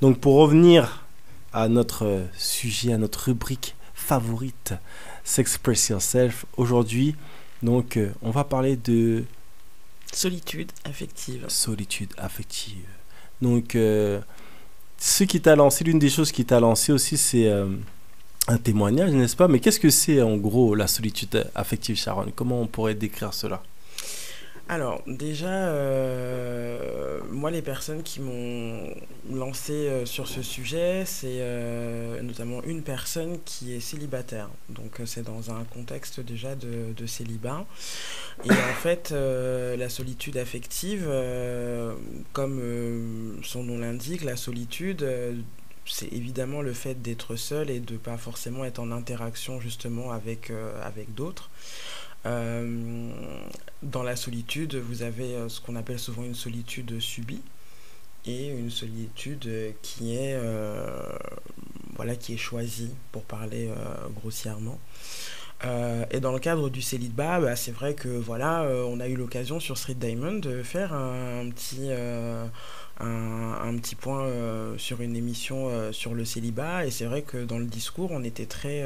Donc pour revenir à notre sujet, à notre rubrique favorite, S'express Yourself, aujourd'hui, donc on va parler de Solitude affective. solitude affective. Donc ce qui t'a lancé, l'une des choses qui t'a lancé aussi, c'est un témoignage, n'est-ce pas? Mais qu'est-ce que c'est en gros la solitude affective, Sharon? Comment on pourrait décrire cela? Alors, déjà, moi, les personnes qui m'ont lancé sur ce sujet, c'est notamment une personne qui est célibataire. Donc, c'est dans un contexte déjà de célibat. Et en fait, la solitude affective, comme son nom l'indique, la solitude, c'est évidemment le fait d'être seul et de ne pas forcément être en interaction justement avec d'autres. Euh, Dans la solitude, vous avez ce qu'on appelle souvent une solitude subie et une solitude qui est choisie, pour parler grossièrement. Et dans le cadre du célibat, bah, c'est vrai que voilà, on a eu l'occasion sur Street Diamond de faire un petit point sur une émission sur le célibat. Et c'est vrai que dans le discours, on était très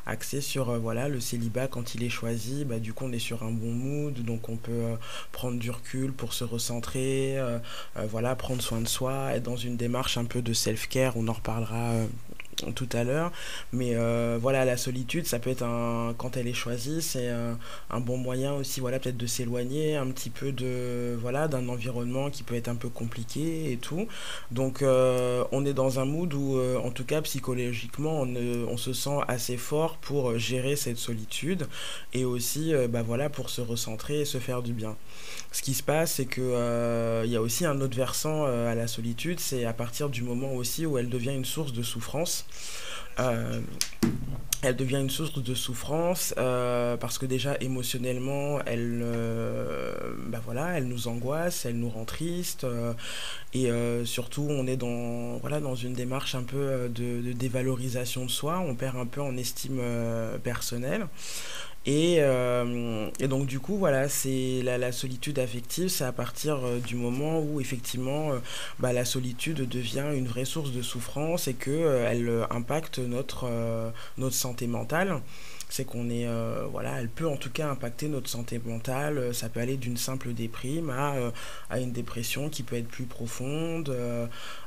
axé sur voilà, le célibat quand il est choisi. Bah, du coup, on est sur un bon mood, donc on peut prendre du recul pour se recentrer, voilà, prendre soin de soi, être dans une démarche un peu de self-care. On en reparlera tout à l'heure, mais voilà, la solitude, ça peut être quand elle est choisie, c'est un bon moyen aussi, voilà, peut-être de s'éloigner un petit peu d'un environnement qui peut être un peu compliqué et tout. Donc on est dans un mood où en tout cas psychologiquement on se sent assez fort pour gérer cette solitude et aussi bah voilà, pour se recentrer et se faire du bien. Ce qui se passe, c'est que il y a aussi un autre versant à la solitude, c'est à partir du moment aussi où elle devient une source de souffrance. Euh, Elle devient une source de souffrance parce que déjà émotionnellement, bah voilà, elle nous angoisse, elle nous rend triste et surtout on est dans une démarche un peu de dévalorisation de soi, on perd un peu en estime personnelle. Et donc du coup voilà, c'est la solitude affective, c'est à partir du moment où effectivement bah, la solitude devient une vraie source de souffrance et que elle impacte notre santé mentale. C'est qu'on est voilà, elle peut en tout cas impacter notre santé mentale. Ça peut aller d'une simple déprime à une dépression qui peut être plus profonde,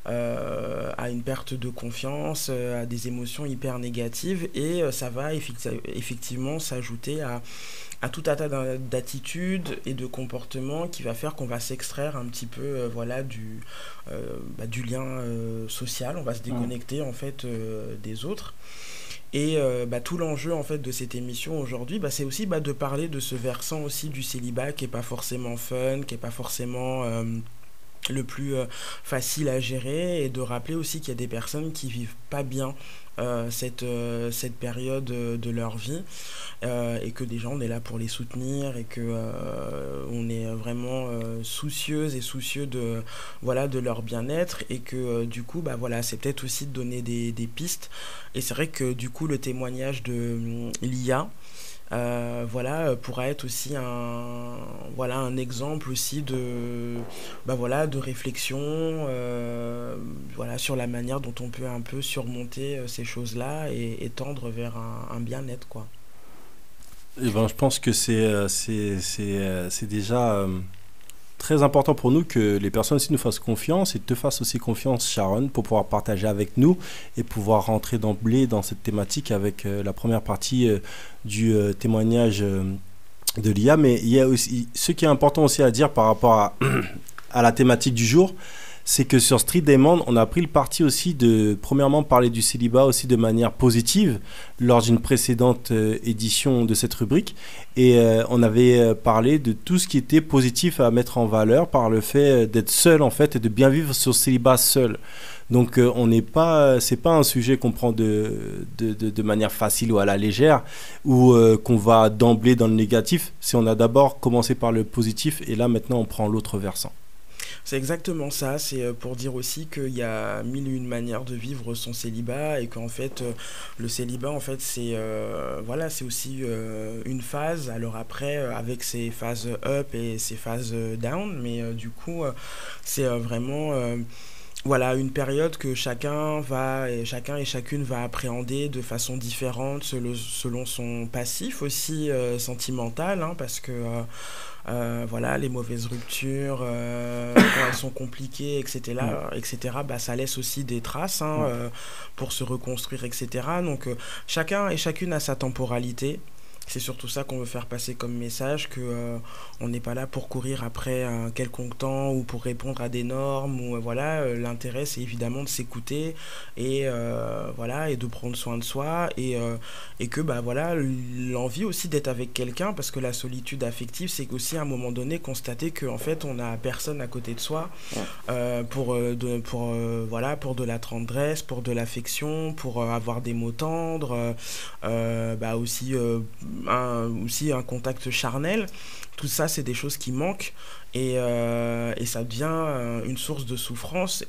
à une perte de confiance, à des émotions hyper négatives et ça va effectivement s'ajouter à tout un tas d'attitudes et de comportements qui va faire qu'on va s'extraire un petit peu voilà, du lien social, on va se déconnecter en fait des autres. Et bah, tout l'enjeu en fait de cette émission aujourd'hui, bah, c'est aussi bah, de parler de ce versant aussi du célibat qui est pas forcément fun, qui est pas forcément le plus facile à gérer, et de rappeler aussi qu'il y a des personnes qui vivent pas bien cette période de leur vie et que déjà on est là pour les soutenir et que on est vraiment soucieuse et soucieux de voilà, de leur bien-être, et que du coup bah voilà, c'est peut-être aussi de donner des pistes. Et c'est vrai que du coup le témoignage de l'IA voilà, pourra être aussi voilà, un exemple aussi bah voilà, de réflexion voilà, sur la manière dont on peut un peu surmonter ces choses-là et tendre vers un bien-être, quoi. Eh ben, je pense que c'est déjà très important pour nous que les personnes aussi nous fassent confiance et te fassent aussi confiance, Sharon, pour pouvoir partager avec nous et pouvoir rentrer d'emblée dans cette thématique avec la première partie du témoignage de l'IA. Mais il y a aussi ce qui est important aussi à dire par rapport à la thématique du jour, c'est que sur Street Diamond, on a pris le parti aussi de, premièrement, parler du célibat aussi de manière positive lors d'une précédente édition de cette rubrique. Et on avait parlé de tout ce qui était positif à mettre en valeur par le fait d'être seul, en fait, et de bien vivre sur célibat seul. Donc, on n'est pas, c'est pas un sujet qu'on prend de manière facile ou à la légère, ou qu'on va d'emblée dans le négatif. C'est on a d'abord commencé par le positif, et là, maintenant, on prend l'autre versant. C'est exactement ça, c'est pour dire aussi qu'il y a mille et une manières de vivre son célibat et qu'en fait le célibat en fait voilà, c'est aussi une phase. Alors après avec ses phases up et ses phases down, mais du coup c'est vraiment voilà, une période que chacun et chacune va appréhender de façon différente selon son passif aussi sentimental, hein, parce que voilà, les mauvaises ruptures, quand elles sont compliquées, etc., bah, ça laisse aussi des traces, hein, pour se reconstruire, etc. Donc chacun et chacune a sa temporalité. C'est surtout ça qu'on veut faire passer comme message, que on n'est pas là pour courir après un quelconque temps ou pour répondre à des normes. Ou, voilà, l'intérêt, c'est évidemment de s'écouter et, voilà, et de prendre soin de soi. Et que bah, voilà, l'envie aussi d'être avec quelqu'un, parce que la solitude affective, c'est aussi à un moment donné constater qu'en fait, on n'a personne à côté de soi voilà, pour de la tendresse, pour de l'affection, pour avoir des mots tendres, bah aussi un contact charnel. Tout ça, c'est des choses qui manquent et ça devient une source de souffrance.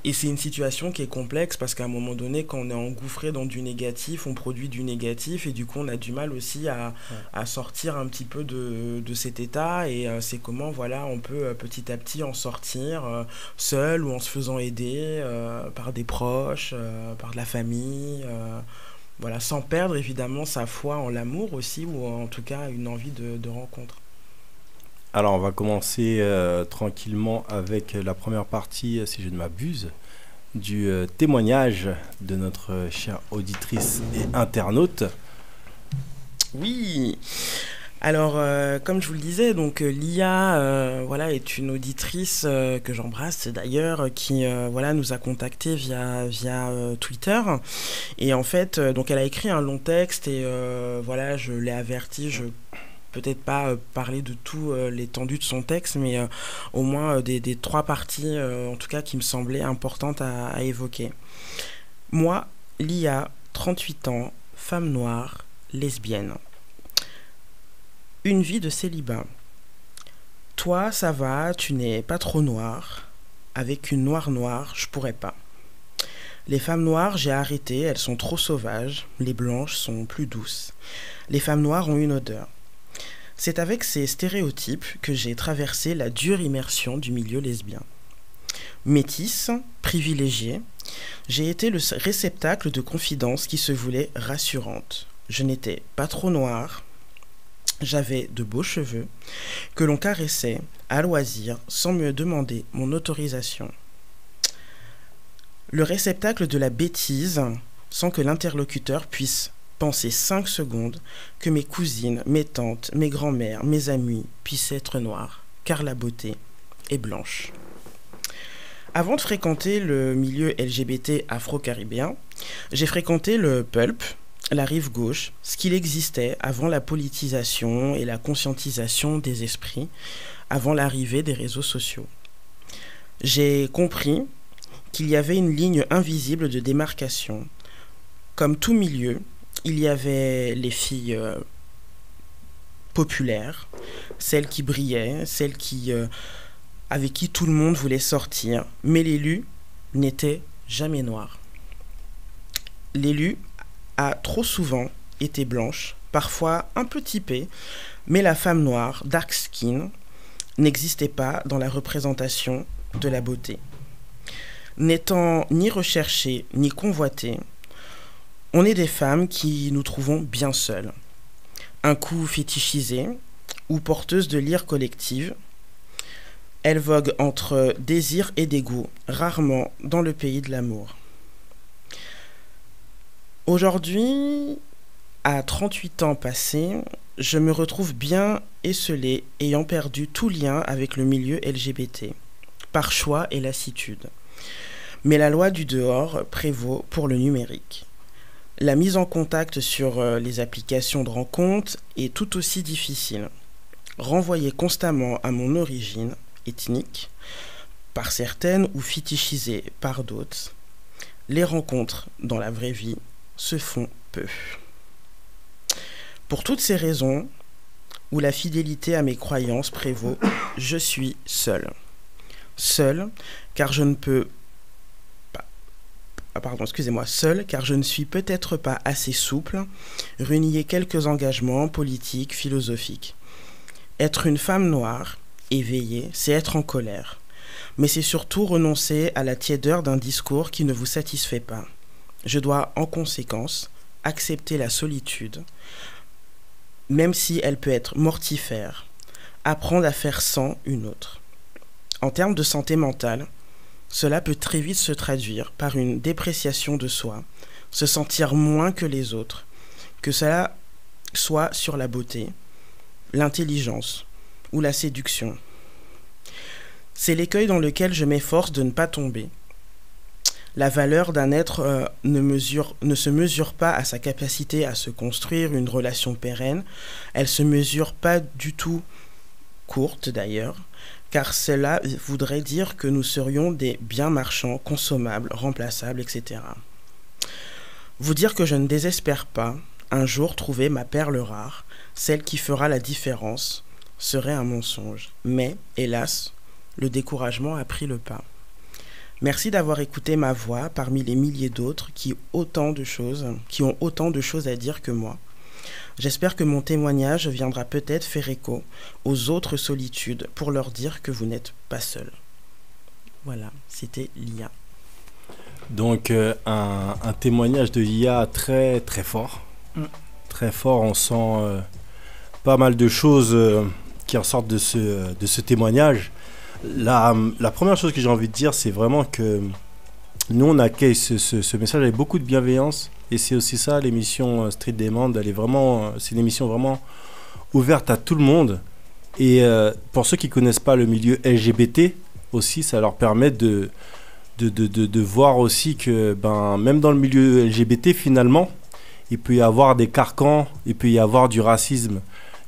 Et c'est une situation qui est complexe parce qu'à un moment donné, quand on est engouffré dans du négatif, on produit du négatif et du coup, on a du mal aussi à sortir un petit peu de cet état. Et c'est comment, voilà, on peut petit à petit en sortir seul ou en se faisant aider par des proches, par de la famille. Voilà, sans perdre évidemment sa foi en l'amour aussi, ou en tout cas une envie de rencontre. Alors, on va commencer tranquillement avec la première partie, si je ne m'abuse, du témoignage de notre chère auditrice et internaute. Oui. Alors, comme je vous le disais, donc Lia, voilà, est une auditrice que j'embrasse d'ailleurs, qui voilà, nous a contactés via Twitter. Et en fait, donc elle a écrit un long texte et voilà, je l'ai averti, je peut-être pas parler de tout l'étendue de son texte, mais au moins des trois parties, en tout cas, qui me semblaient importantes à évoquer. Moi, Lia, 38 ans, femme noire, lesbienne. Une vie de célibat. Toi, ça va, tu n'es pas trop noire. Avec une noire, je pourrais pas. Les femmes noires, j'ai arrêté, elles sont trop sauvages. Les blanches sont plus douces. Les femmes noires ont une odeur. C'est avec ces stéréotypes que j'ai traversé la dure immersion du milieu lesbien. Métisse, privilégiée, j'ai été le réceptacle de confidences qui se voulaient rassurantes. Je n'étais pas trop noire. J'avais de beaux cheveux que l'on caressait à loisir sans me demander mon autorisation. Le réceptacle de la bêtise sans que l'interlocuteur puisse penser 5 secondes que mes cousines, mes tantes, mes grands-mères, mes amis puissent être noires, car la beauté est blanche. Avant de fréquenter le milieu LGBT afro-caribéen, j'ai fréquenté le pulp, la rive gauche, ce qu'il existait avant la politisation et la conscientisation des esprits, avant l'arrivée des réseaux sociaux. J'ai compris qu'il y avait une ligne invisible de démarcation. Comme tout milieu, il y avait les filles populaires, celles qui brillaient, celles avec qui tout le monde voulait sortir, mais l'élu n'était jamais noir. L'élu a trop souvent été blanche, parfois un peu typée, mais la femme noire, dark skin, n'existait pas dans la représentation de la beauté. N'étant ni recherchée ni convoitée, on est des femmes qui nous trouvons bien seules. Un coup fétichisées ou porteuses de lyre collective, elles voguent entre désir et dégoût, rarement dans le pays de l'amour. Aujourd'hui, à 38 ans passés, je me retrouve bien esselée, ayant perdu tout lien avec le milieu LGBT, par choix et lassitude. Mais la loi du dehors prévaut pour le numérique. La mise en contact sur les applications de rencontres est tout aussi difficile. Renvoyée constamment à mon origine ethnique, par certaines ou fétichisée par d'autres, les rencontres dans la vraie vie se font peu. Pour toutes ces raisons, où la fidélité à mes croyances prévaut, je suis seule. Seule, car je ne peux pas... Seule, car je ne suis peut-être pas assez souple, renier quelques engagements politiques, philosophiques. Être une femme noire, éveillée, c'est être en colère. Mais c'est surtout renoncer à la tiédeur d'un discours qui ne vous satisfait pas. Je dois, en conséquence, accepter la solitude, même si elle peut être mortifère, apprendre à faire sans une autre. En termes de santé mentale, cela peut très vite se traduire par une dépréciation de soi, se sentir moins que les autres, que cela soit sur la beauté, l'intelligence ou la séduction. C'est l'écueil dans lequel je m'efforce de ne pas tomber. La valeur d'un être ne se mesure pas à sa capacité à se construire une relation pérenne. Elle ne se mesure pas du tout courte d'ailleurs, car cela voudrait dire que nous serions des biens marchands, consommables, remplaçables, etc. Vous dire que je ne désespère pas un jour trouver ma perle rare, celle qui fera la différence, serait un mensonge. Mais, hélas, le découragement a pris le pas. Merci d'avoir écouté ma voix parmi les milliers d'autres qui ont autant de choses à dire que moi. J'espère que mon témoignage viendra peut-être faire écho aux autres solitudes pour leur dire que vous n'êtes pas seuls. Voilà, c'était Lia. Donc un témoignage de Lia très très fort. Très fort, on sent pas mal de choses qui ressortent de ce témoignage. La première chose que j'ai envie de dire, c'est vraiment que nous, on accueille ce message avec beaucoup de bienveillance. Et c'est aussi ça, l'émission Street Demand. C'est une émission vraiment ouverte à tout le monde. Et pour ceux qui ne connaissent pas le milieu LGBT, aussi, ça leur permet de voir aussi que même dans le milieu LGBT, finalement, il peut y avoir des carcans, il peut y avoir du racisme.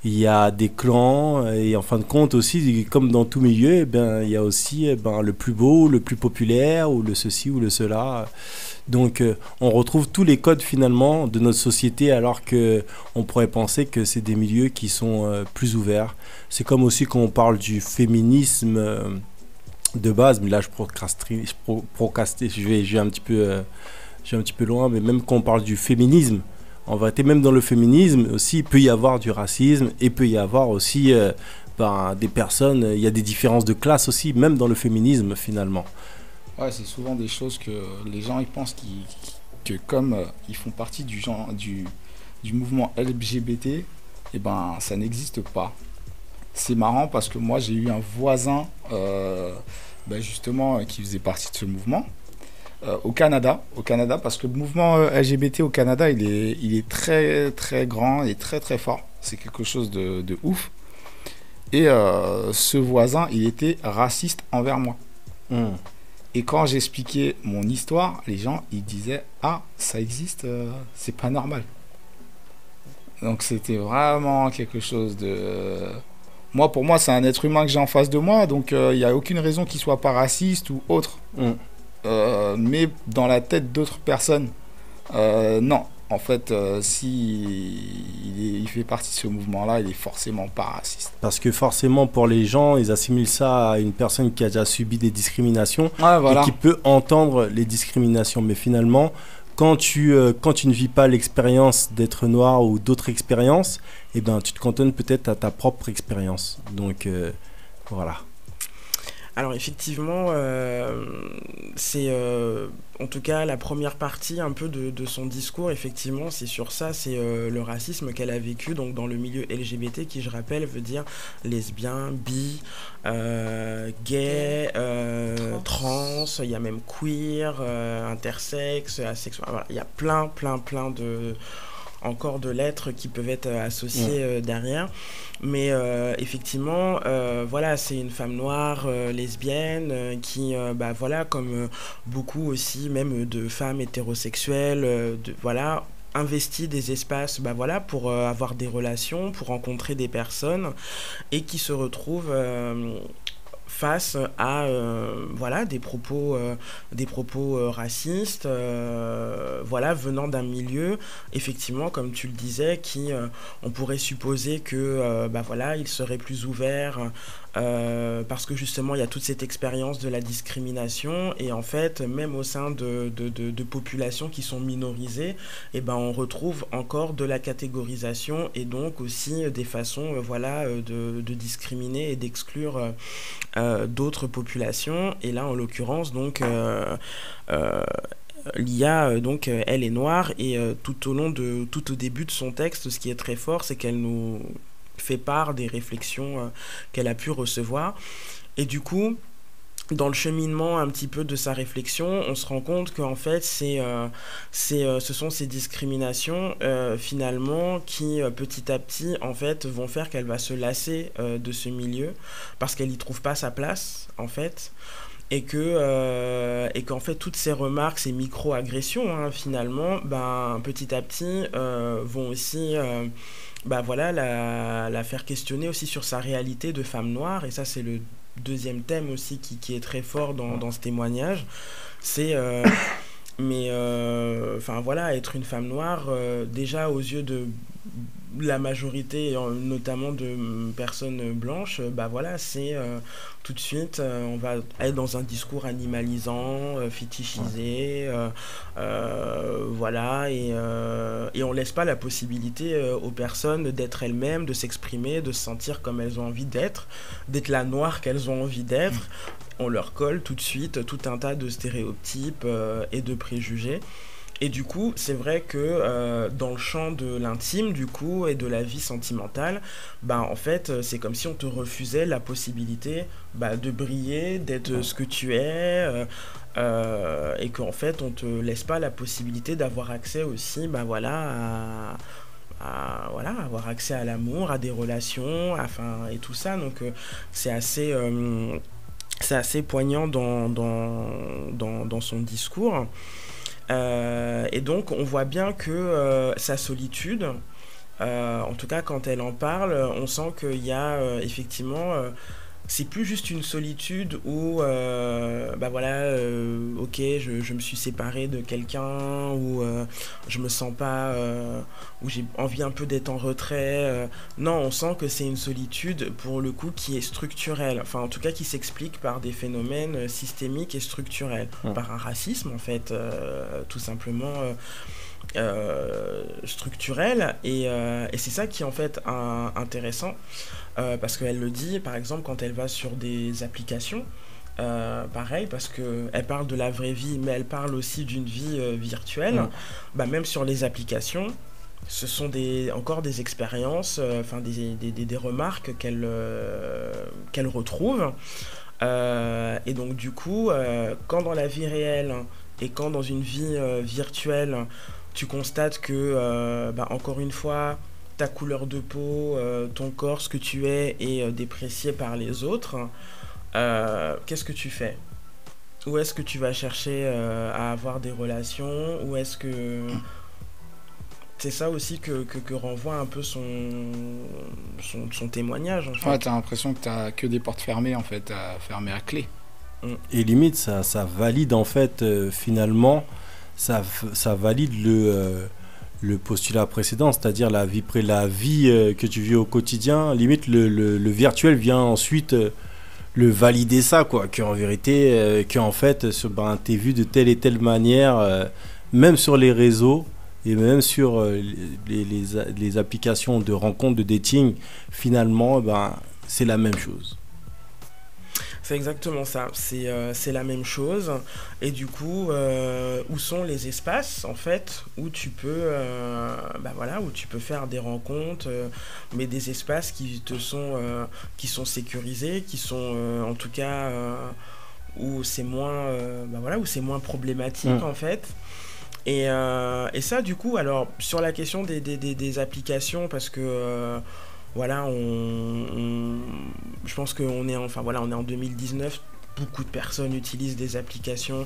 Il y a des clans et en fin de compte aussi, comme dans tout milieu, il y a aussi le plus beau, le plus populaire ou le ceci ou le cela. Donc on retrouve tous les codes finalement de notre société alors qu'on pourrait penser que c'est des milieux qui sont plus ouverts. C'est comme aussi quand on parle du féminisme de base, mais là je vais un petit peu loin, mais même quand on parle du féminisme, en vérité, même dans le féminisme aussi, il peut y avoir du racisme et il peut y avoir aussi des personnes, il y a des différences de classe aussi, même dans le féminisme finalement. Ouais, c'est souvent des choses que les gens ils pensent que comme ils font partie du mouvement LGBT, ça n'existe pas. C'est marrant parce que moi j'ai eu un voisin justement qui faisait partie de ce mouvement. Au Canada, parce que le mouvement LGBT au Canada, il est très très grand et très très fort. C'est quelque chose de ouf. Et ce voisin, il était raciste envers moi. Et quand j'expliquais mon histoire, les gens, ils disaient « Ah, ça existe, c'est pas normal. » Donc c'était vraiment quelque chose de... Pour moi, c'est un être humain que j'ai en face de moi, donc il n'y a aucune raison qu'il soit pas raciste ou autre. Mais dans la tête d'autres personnes, non. En fait, il fait partie de ce mouvement-là, il est forcément pas raciste. Parce que forcément, pour les gens, ils assimilent ça à une personne qui a déjà subi des discriminations et qui peut entendre les discriminations. Mais finalement, quand tu ne vis pas l'expérience d'être noir ou d'autres expériences, tu te cantonnes peut-être à ta propre expérience. Donc, voilà. Alors effectivement, c'est en tout cas la première partie un peu de son discours, effectivement, c'est sur ça, c'est le racisme qu'elle a vécu donc dans le milieu LGBT qui, je rappelle, veut dire lesbien, bi, gay, trans, il y a même queer, intersexe, asexuel, voilà, il y a plein encore de lettres qui peuvent être associées derrière. Mais effectivement, voilà, c'est une femme noire, lesbienne, qui, comme beaucoup aussi, même de femmes hétérosexuelles, investit des espaces pour avoir des relations, pour rencontrer des personnes, et qui se retrouvent face à des propos racistes venant d'un milieu effectivement comme tu le disais qui on pourrait supposer que il serait plus ouvert parce que justement il y a toute cette expérience de la discrimination, et en fait même au sein de populations qui sont minorisées, et ben on retrouve encore de la catégorisation et donc aussi des façons de discriminer et d'exclure d'autres populations. Et là en l'occurrence donc Lia, donc, elle est noire, et tout au début de son texte, ce qui est très fort, c'est qu'elle nous fait part des réflexions qu'elle a pu recevoir. Et du coup, dans le cheminement un petit peu de sa réflexion, on se rend compte qu'en fait, ce sont ces discriminations finalement qui petit à petit en fait vont faire qu'elle va se lasser de ce milieu parce qu'elle n'y trouve pas sa place en fait. Et qu'en fait toutes ces remarques, ces micro-agressions finalement, petit à petit vont aussi la faire questionner aussi sur sa réalité de femme noire. Et ça c'est le deuxième thème aussi qui est très fort dans ce témoignage. C'est être une femme noire déjà aux yeux de la majorité, notamment de personnes blanches, c'est tout de suite, on va être dans un discours animalisant, fétichisé, et on laisse pas la possibilité aux personnes d'être elles-mêmes, de s'exprimer, de se sentir comme elles ont envie d'être la noire qu'elles ont envie d'être. On leur colle tout de suite tout un tas de stéréotypes et de préjugés. Et du coup, c'est vrai que dans le champ de l'intime, du coup, et de la vie sentimentale, en fait, c'est comme si on te refusait la possibilité de briller, d'être ce que tu es, et qu'en fait, on te laisse pas la possibilité d'avoir accès aussi, avoir accès à l'amour, à des relations, et tout ça. Donc, c'est assez poignant dans son discours. Et donc on voit bien que sa solitude, en tout cas quand elle en parle, on sent qu'il y a effectivement c'est plus juste une solitude où ok, je me suis séparée de quelqu'un, ou je me sens pas, où j'ai envie un peu d'être en retrait. Non, on sent que c'est une solitude pour le coup qui est structurelle, enfin en tout cas qui s'explique par des phénomènes systémiques et structurels, par un racisme en fait, tout simplement structurel, et c'est ça qui est en fait intéressant. Parce qu'elle le dit, par exemple, quand elle va sur des applications, pareil, parce qu'elle parle de la vraie vie, mais elle parle aussi d'une vie virtuelle. Même sur les applications, ce sont encore des expériences, des remarques qu'elle retrouve. Et donc, du coup, quand dans la vie réelle et quand dans une vie virtuelle, tu constates que, encore une fois, ta couleur de peau, ton corps, ce que tu es, est déprécié par les autres, qu'est-ce que tu fais? Où est-ce que tu vas chercher à avoir des relations? Où est-ce que... C'est ça aussi que renvoie un peu son témoignage. En fait. Ouais, t'as l'impression que t'as que des portes fermées, en fait, fermées à clé. Et limite, ça valide, en fait, finalement, ça valide le postulat précédent, c'est-à-dire la vie que tu vis au quotidien. Limite, le virtuel vient ensuite le valider ça, quoi. Qu'en vérité, qu'en fait, t'es vu de telle et telle manière, même sur les réseaux et même sur les applications de rencontres, de dating, finalement, c'est la même chose. C'est exactement ça, c'est la même chose. Et du coup, où sont les espaces en fait où tu peux, où tu peux faire des rencontres, mais des espaces qui sont sécurisés, qui sont en tout cas où c'est moins, où c'est moins problématique en fait. Et ça du coup, alors sur la question des applications, parce que je pense qu'on est on est en 2019, beaucoup de personnes utilisent des applications,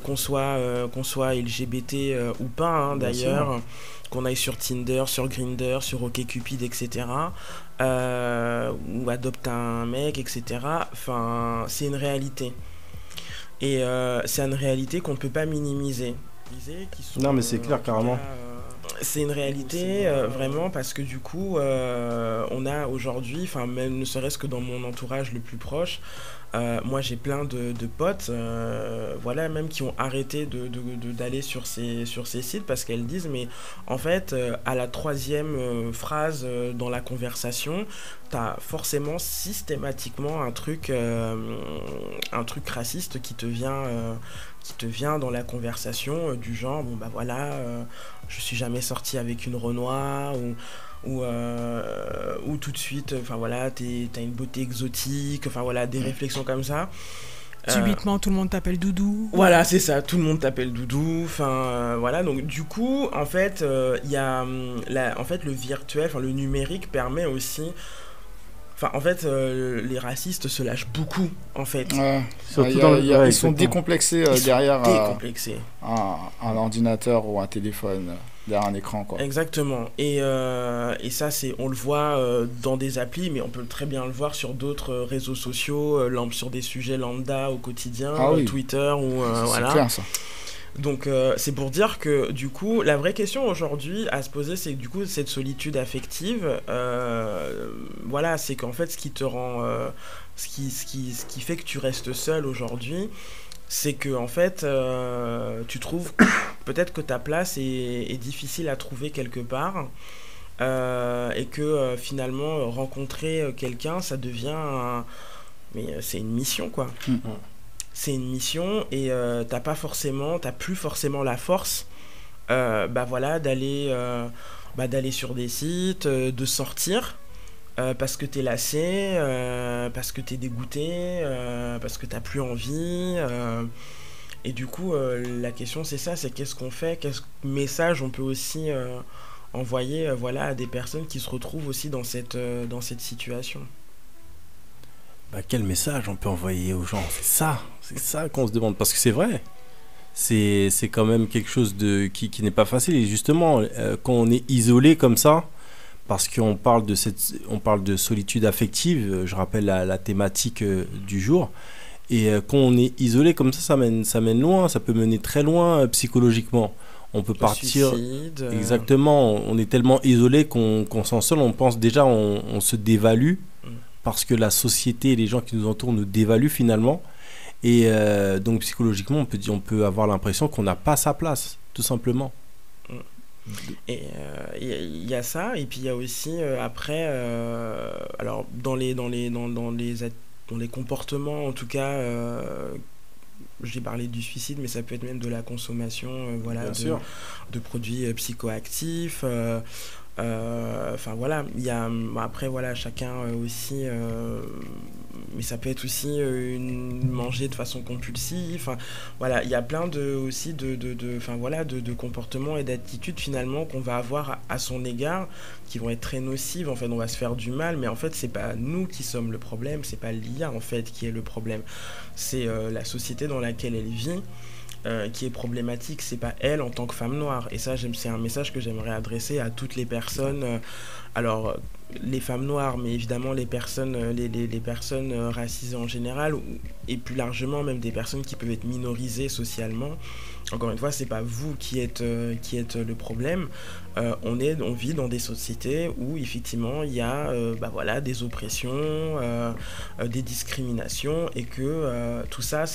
qu'on soit LGBT ou pas, d'ailleurs, qu'on aille sur Tinder, sur Grindr, sur OkCupid, etc., ou adopte un mec, etc. Enfin, c'est une réalité. Et c'est une réalité qu'on ne peut pas minimiser. Non, mais c'est clair, carrément. C'est une réalité, vraiment, parce que du coup, on a aujourd'hui, enfin, même ne serait-ce que dans mon entourage le plus proche, moi j'ai plein de potes, voilà, même qui ont arrêté d'aller sur ces sites parce qu'elles disent, mais en fait, à la troisième phrase dans la conversation, t'as forcément systématiquement un truc raciste qui te vient dans la conversation, du genre, bon bah voilà, je suis jamais sorti avec une Renoir, ou tout de suite, enfin voilà, t'as une beauté exotique, enfin voilà, des réflexions comme ça. Subitement, tout le monde t'appelle Doudou. Voilà, c'est ça, tout le monde t'appelle Doudou, enfin voilà, donc du coup, en fait, il y a, en fait, le virtuel, enfin le numérique permet aussi. Enfin, en fait, les racistes se lâchent beaucoup, en fait. Surtout ils sont décomplexés derrière décomplexés. Un ordinateur ou un téléphone, derrière un écran, quoi. Exactement. Et ça, on le voit dans des applis, mais on peut très bien le voir sur d'autres réseaux sociaux, sur des sujets lambda au quotidien, Twitter ou voilà. C'est clair, ça. Donc c'est pour dire que du coup la vraie question aujourd'hui à se poser, c'est que du coup cette solitude affective, voilà, c'est qu'en fait ce qui te rend ce qui fait que tu restes seul aujourd'hui, c'est que en fait tu trouves peut-être que ta place est difficile à trouver quelque part, et que finalement rencontrer quelqu'un, ça devient mais c'est une mission, quoi. C'est une mission, et t'as plus forcément la force voilà, d'aller sur des sites, de sortir, parce que t'es lassé, parce que t'es dégoûté, parce que t'as plus envie, et du coup la question c'est ça, c'est qu'est-ce qu'on fait, quel message on peut aussi envoyer voilà, à des personnes qui se retrouvent aussi dans cette situation. Quel message on peut envoyer aux gens? C'est ça qu'on se demande, parce que c'est vrai, c'est quand même quelque chose qui n'est pas facile, et justement quand on est isolé comme ça, parce qu'on parle de solitude affective, je rappelle la thématique du jour, et quand on est isolé comme ça mène loin, ça peut mener très loin psychologiquement. On peut partir, suicide, exactement, on est tellement isolé qu'on sent seul, on pense déjà, on se dévalue, parce que la société et les gens qui nous entourent nous dévaluent finalement, et donc psychologiquement on peut avoir l'impression qu'on n'a pas sa place, tout simplement. Et il y a ça, et puis il y a aussi après alors dans les comportements, en tout cas, j'ai parlé du suicide, mais ça peut être même de la consommation voilà, de produits psychoactifs, enfin voilà, il y a après voilà, chacun aussi, mais ça peut être aussi manger de façon compulsive, enfin voilà, il y a plein aussi enfin voilà, de comportements et d'attitudes finalement qu'on va avoir à son égard, qui vont être très nocives. En fait, on va se faire du mal, mais en fait c'est pas nous qui sommes le problème, c'est pas l'IA en fait qui est le problème, c'est la société dans laquelle elle vit qui est problématique, c'est pas elle en tant que femme noire. Et ça, c'est un message que j'aimerais adresser à toutes les personnes, alors les femmes noires, mais évidemment les personnes racisées en général, et plus largement même des personnes qui peuvent être minorisées socialement. Encore une fois, c'est pas vous qui êtes le problème. On vit dans des sociétés où effectivement il y a voilà, des oppressions, des discriminations, et que tout ça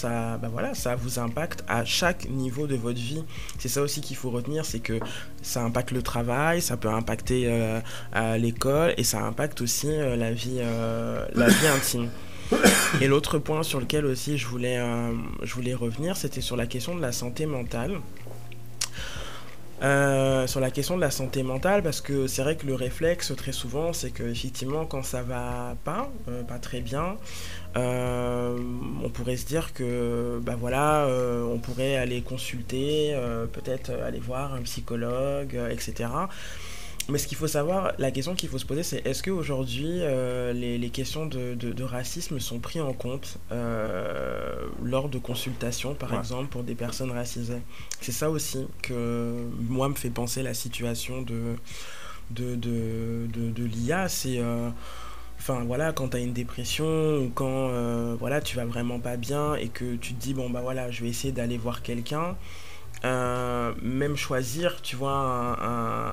voilà, ça vous impacte à chaque niveau de votre vie. C'est ça aussi qu'il faut retenir, c'est que ça impacte le travail, ça peut impacter à l'école, et ça impacte aussi la vie intime. Et l'autre point sur lequel aussi je voulais revenir, c'était sur la question de la santé mentale. Sur la question de la santé mentale, parce que c'est vrai que le réflexe très souvent, c'est que effectivement quand ça va pas très bien, on pourrait se dire que voilà, on pourrait aller consulter, peut-être aller voir un psychologue, etc. Mais ce qu'il faut savoir, la question qu'il faut se poser, c'est est-ce qu'aujourd'hui les questions de racisme sont prises en compte lors de consultations, par exemple, pour des personnes racisées? C'est ça aussi que moi me fait penser la situation de l'IA. C'est enfin voilà, quand tu as une dépression, ou quand voilà, tu vas vraiment pas bien, et que tu te dis bon bah voilà, je vais essayer d'aller voir quelqu'un. même choisir, tu vois,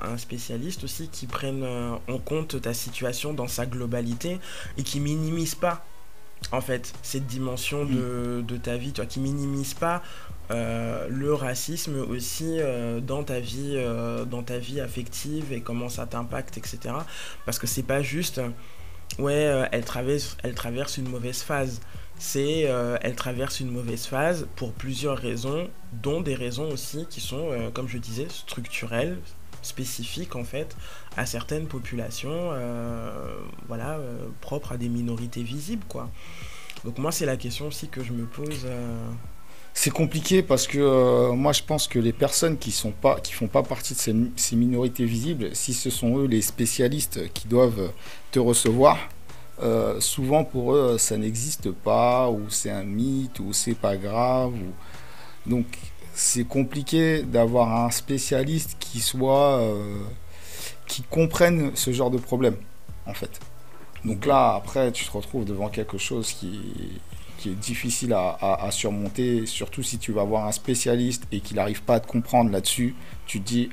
un spécialiste aussi qui prenne en compte ta situation dans sa globalité et qui minimise pas, en fait, cette dimension de ta vie, tu vois, qui minimise pas le racisme aussi dans ta vie affective et comment ça t'impacte, etc. Parce que c'est pas juste, elle traverse une mauvaise phase. Elle traverse une mauvaise phase pour plusieurs raisons, dont des raisons aussi qui sont, comme je disais, structurelles, spécifiques en fait, à certaines populations, propres à des minorités visibles, quoi. Donc moi, c'est la question aussi que je me pose. C'est compliqué parce que moi, je pense que les personnes qui font pas partie de ces minorités visibles, si ce sont eux les spécialistes qui doivent te recevoir, souvent pour eux ça n'existe pas, ou c'est un mythe, ou c'est pas grave, donc c'est compliqué d'avoir un spécialiste qui comprenne ce genre de problème en fait. Donc là après tu te retrouves devant quelque chose qui est difficile à surmonter, surtout si tu vas voir un spécialiste et qu'il n'arrive pas à te comprendre là-dessus. Tu te dis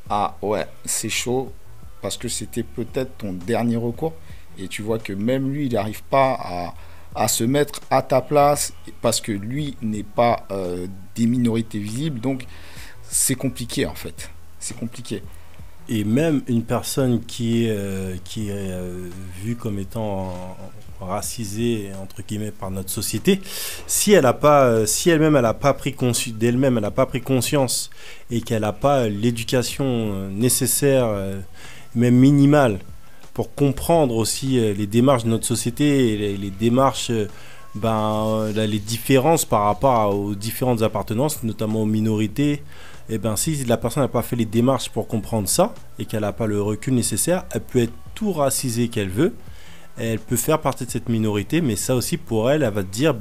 ah ouais, c'est chaud, parce que c'était peut-être ton dernier recours. Et tu vois que même lui, il n'arrive pas à se mettre à ta place parce que lui n'est pas des minorités visibles. Donc, c'est compliqué, en fait. C'est compliqué. Et même une personne qui est vue comme étant racisée, entre guillemets, par notre société, si elle-même, elle n'a pas pris d'elle-même, elle n'a pas pris conscience et qu'elle n'a pas l'éducation nécessaire, même minimale, pour comprendre aussi les démarches de notre société et les démarches, les différences par rapport aux différentes appartenances, notamment aux minorités. Et si la personne n'a pas fait les démarches pour comprendre ça et qu'elle n'a pas le recul nécessaire, elle peut être tout racisée qu'elle veut. Elle peut faire partie de cette minorité, mais ça aussi pour elle, elle va te dire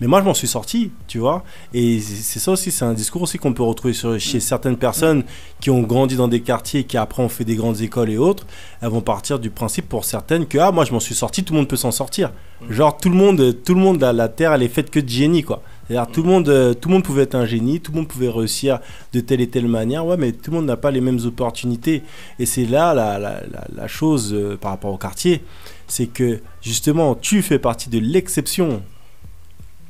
mais moi je m'en suis sorti, tu vois. Et c'est ça aussi, c'est un discours aussi qu'on peut retrouver chez certaines personnes qui ont grandi dans des quartiers, qui après ont fait des grandes écoles et autres. Elles vont partir du principe pour certaines que moi je m'en suis sorti, tout le monde peut s'en sortir. Genre tout le monde la terre elle est faite que de génie, quoi. C'est-à-dire tout le monde pouvait être un génie, tout le monde pouvait réussir de telle et telle manière, mais tout le monde n'a pas les mêmes opportunités. Et c'est là la chose par rapport au quartier, c'est que justement tu fais partie de l'exception.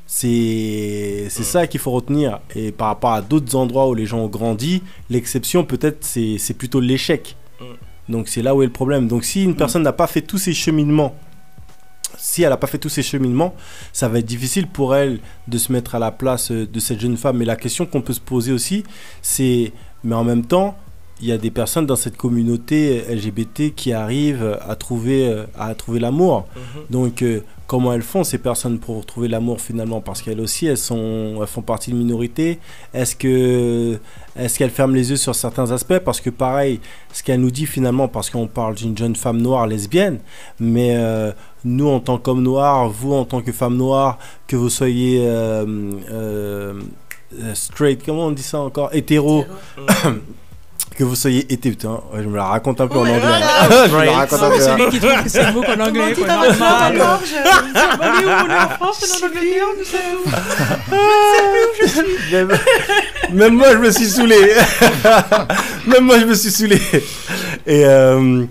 C'est ça qu'il faut retenir. Et par rapport à d'autres endroits où les gens ont grandi, l'exception peut-être c'est plutôt l'échec. Donc c'est là où est le problème. Donc si une personne n'a pas fait tous ces cheminements, ça va être difficile pour elle de se mettre à la place de cette jeune femme. Mais la question qu'on peut se poser aussi, c'est, mais en même temps, il y a des personnes dans cette communauté LGBT qui arrivent à trouver l'amour. Donc, comment elles font, ces personnes, pour trouver l'amour finalement? Parce qu'elles aussi, elles font partie de minorité. Est-ce qu'elles ferment les yeux sur certains aspects? Parce que pareil, ce qu'elle nous dit finalement, parce qu'on parle d'une jeune femme noire lesbienne, mais nous en tant qu'hommes noirs, vous en tant que femme noire, que vous soyez straight, comment on dit ça encore, hétéro. Que vous soyez été, putain, je me la raconte un peu en anglais. Je me la raconte un peu. Celui qui trouve que c'est le mot qu'en anglais, quoi. Normal. On est en France, on est en Angleterre, nous sommes où? Je ne sais plus où je suis. Même moi, je me suis saoulé. Et donc,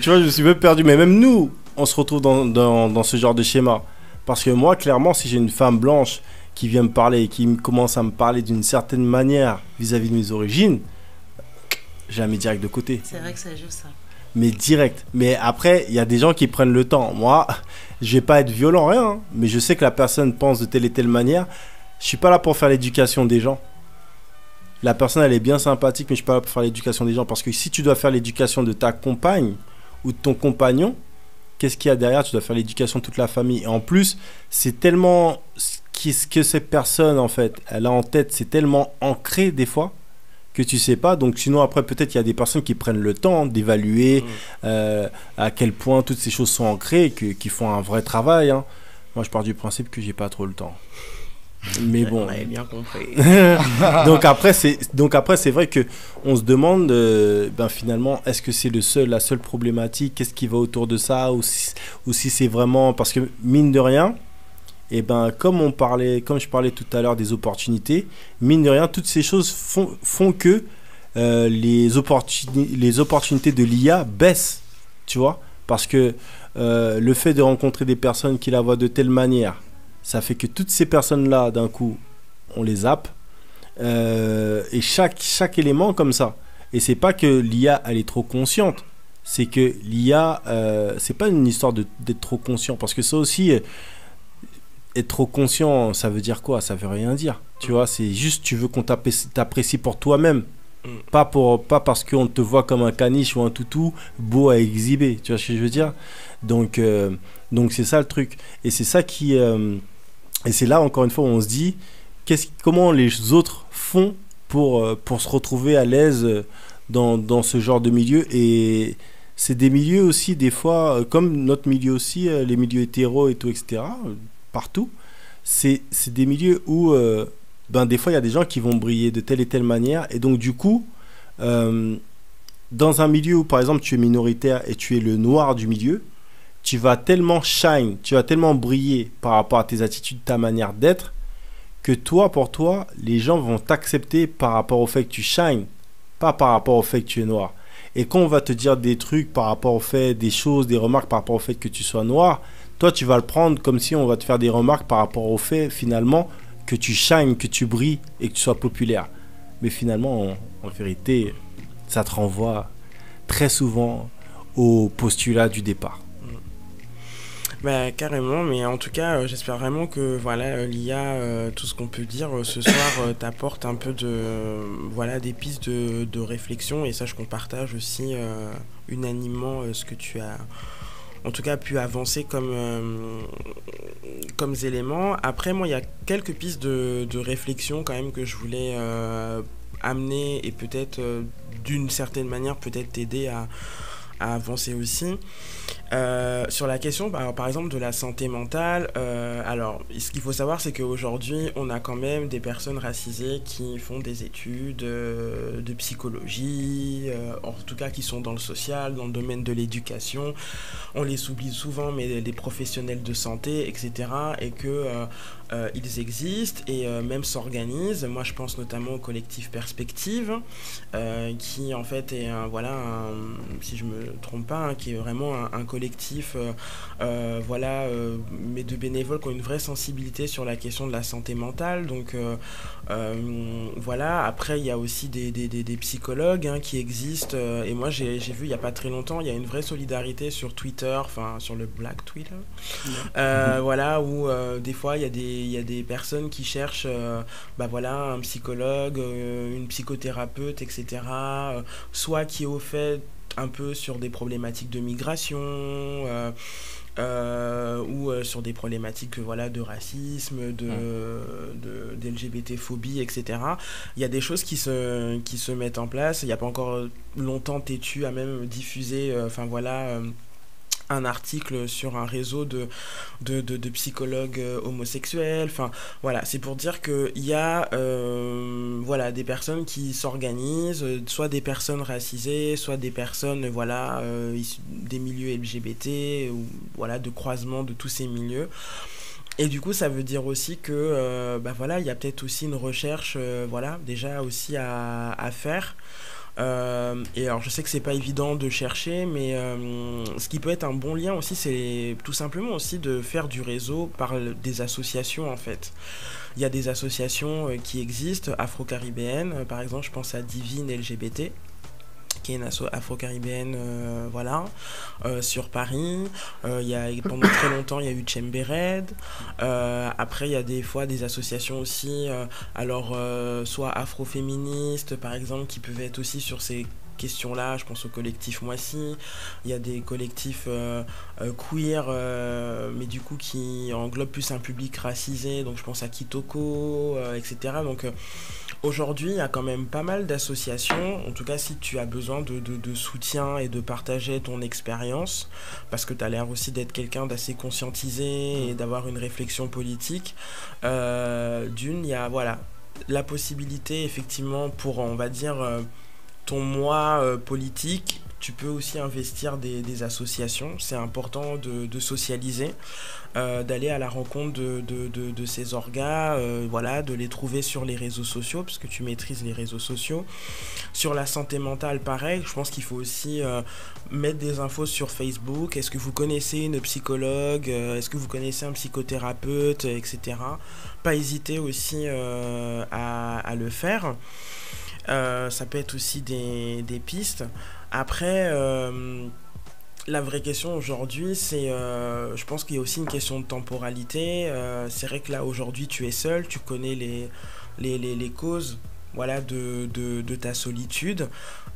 tu vois, je me suis même perdu. Mais même nous, on se retrouve dans ce genre de schéma. Parce que moi, clairement, si j'ai une femme blanche qui vient me parler et qui commence à me parler d'une certaine manière vis-à-vis de mes origines, je la mets direct de côté. C'est vrai que ça joue, ça. Mais direct. Mais après, il y a des gens qui prennent le temps. Moi, je vais pas être violent, rien. Hein, mais je sais que la personne pense de telle et telle manière. Je suis pas là pour faire l'éducation des gens. La personne, elle est bien sympathique, mais je suis pas là pour faire l'éducation des gens. Parce que si tu dois faire l'éducation de ta compagne ou de ton compagnon, qu'est-ce qu'il y a derrière? Tu dois faire l'éducation de toute la famille. Et en plus, c'est tellement... Ce que cette personne, en fait, elle a en tête, c'est tellement ancré des fois que tu sais pas. Donc sinon après peut-être il y a des personnes qui prennent le temps d'évaluer à quel point toutes ces choses sont ancrées, qui font un vrai travail, hein. Moi je pars du principe que j'ai pas trop le temps, mais bon, on avait bien compris. donc après c'est vrai que on se demande finalement est-ce que c'est la seule problématique, qu'est-ce qui va autour de ça, ou si c'est vraiment, parce que mine de rien Et ben, comme je parlais tout à l'heure des opportunités, mine de rien, toutes ces choses font que les opportunités de l'IA baissent, tu vois, parce que le fait de rencontrer des personnes qui la voient de telle manière, ça fait que toutes ces personnes-là, d'un coup, on les zappe, et chaque élément comme ça. Et c'est pas que l'IA, elle est trop consciente, c'est que l'IA, c'est pas une histoire d'être trop conscient, parce que ça aussi, être trop conscient, ça veut dire quoi? Ça veut rien dire, tu vois, c'est juste tu veux qu'on t'apprécie pour toi-même. Pas parce qu'on te voit comme un caniche ou un toutou beau à exhiber, tu vois ce que je veux dire. Donc c'est ça le truc, et c'est ça et c'est là encore une fois où on se dit comment les autres font pour se retrouver à l'aise dans ce genre de milieu. Et c'est des milieux aussi des fois comme notre milieu aussi, les milieux hétéros et tout, etc., partout, c'est des milieux où des fois il y a des gens qui vont briller de telle et telle manière, et donc du coup dans un milieu où par exemple tu es minoritaire et tu es le noir du milieu, tu vas tellement shine, tu vas tellement briller par rapport à tes attitudes, ta manière d'être, que pour toi, les gens vont t'accepter par rapport au fait que tu shine, pas par rapport au fait que tu es noir. Et quand on va te dire des trucs par rapport au fait, des choses, des remarques par rapport au fait que tu sois noir, toi tu vas le prendre comme si on va te faire des remarques par rapport au fait finalement que tu shines, que tu brilles et que tu sois populaire. Mais finalement, en vérité, ça te renvoie très souvent au postulat du départ. Bah, carrément, mais en tout cas, j'espère vraiment que voilà, l'IA, tout ce qu'on peut dire ce soir t'apporte un peu des pistes de réflexion, et sache qu'on partage aussi unanimement ce que tu as en tout cas pu avancer comme éléments. Après, moi, il y a quelques pistes de réflexion quand même que je voulais amener, et peut-être d'une certaine manière peut-être t'aider à avancer aussi. Sur la question par exemple de la santé mentale, alors ce qu'il faut savoir, c'est qu'aujourd'hui on a quand même des personnes racisées qui font des études de psychologie, en tout cas qui sont dans le social, dans le domaine de l'éducation. On les oublie souvent, mais les professionnels de santé, etc., et que ils existent et même s'organisent. Moi je pense notamment au collectif Perspective, qui en fait est si je me trompe pas, qui est vraiment un collectif mais de bénévoles qui ont une vraie sensibilité sur la question de la santé mentale. Donc après il y a aussi des psychologues qui existent, et moi j'ai vu il n'y a pas très longtemps, il y a une vraie solidarité sur Twitter, enfin sur le Black Twitter, où des fois il y a des personnes qui cherchent un psychologue, une psychothérapeute, etc., soit qui est au fait un peu sur des problématiques de migration, ou sur des problématiques de racisme, de LGBT-phobie, etc. Il y a des choses qui se mettent en place. Il n'y a pas encore longtemps, Tétu a même diffusé un article sur un réseau de psychologues homosexuels. Enfin voilà, c'est pour dire qu'il y a des personnes qui s'organisent, soit des personnes racisées, soit des personnes issues des milieux LGBT, ou de croisement de tous ces milieux. Et du coup, ça veut dire aussi que il y a peut-être aussi une recherche déjà aussi à faire. Et alors je sais que c'est pas évident de chercher, mais ce qui peut être un bon lien aussi, c'est tout simplement aussi de faire du réseau par des associations en fait. Il y a des associations qui existent, afro-caribéennes, par exemple je pense à Divine LGBT, qui est une asso afro-caribéenne sur Paris. Pendant très longtemps il y a eu Chambered. Après il y a des fois des associations aussi soit afro-féministes par exemple, qui peuvent être aussi sur ces questions-là. Je pense au collectif Moissy. Il y a des collectifs queer, mais du coup qui englobent plus un public racisé, donc je pense à Kitoko, etc. Donc aujourd'hui, il y a quand même pas mal d'associations. En tout cas, si tu as besoin de soutien et de partager ton expérience, parce que tu as l'air aussi d'être quelqu'un d'assez conscientisé et d'avoir une réflexion politique, il y a la possibilité effectivement pour, on va dire, ton moi politique, Tu peux aussi investir des associations. C'est important de socialiser, d'aller à la rencontre de ces orgas, voilà, de les trouver sur les réseaux sociaux, parce que tu maîtrises les réseaux sociaux. Sur la santé mentale, pareil, je pense qu'il faut aussi mettre des infos sur Facebook. Est-ce que vous connaissez une psychologue, est-ce que vous connaissez un psychothérapeute, etc. Pas hésiter aussi à le faire. Ça peut être aussi des pistes. Après, la vraie question aujourd'hui, c'est, je pense qu'il y a aussi une question de temporalité. C'est vrai que là, aujourd'hui, tu es seul, tu connais les causes, voilà, de ta solitude.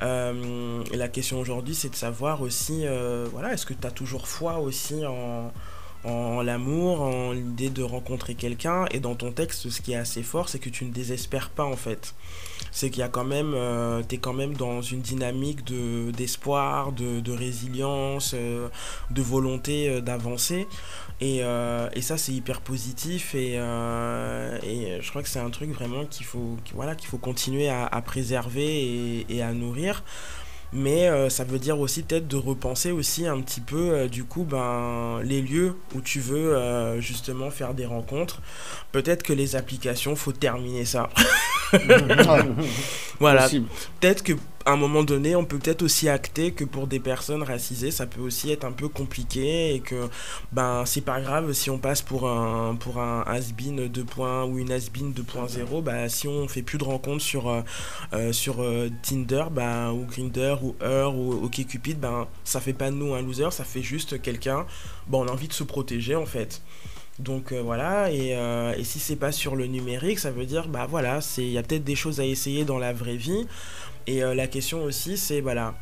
Et la question aujourd'hui, c'est de savoir aussi, voilà, est-ce que tu as toujours foi aussi en l'amour, en l'idée de rencontrer quelqu'un. Et dans ton texte, ce qui est assez fort, c'est que tu ne désespères pas, en fait. C'est qu'il y a quand même, t'es quand même dans une dynamique d'espoir, de résilience, de volonté d'avancer. Et ça, c'est hyper positif. Et je crois que c'est un truc vraiment qu'il faut continuer à préserver et à nourrir. Mais ça veut dire aussi peut-être de repenser aussi un petit peu du coup les lieux où tu veux justement faire des rencontres. Peut-être que les applications, faut terminer ça. Voilà. Possible. Peut-être qu'à un moment donné, on peut peut-être aussi acter que pour des personnes racisées, ça peut aussi être un peu compliqué et que c'est pas grave si on passe pour un has-been 2. Ou une has-been 2.0. Si on fait plus de rencontres sur Tinder ou Grindr ou Her ou OkCupid, ça fait pas de nous un loser, ça fait juste quelqu'un, on a envie de se protéger en fait. Donc voilà, et si c'est pas sur le numérique, ça veut dire voilà, il y a peut-être des choses à essayer dans la vraie vie. Et la question aussi, c'est voilà,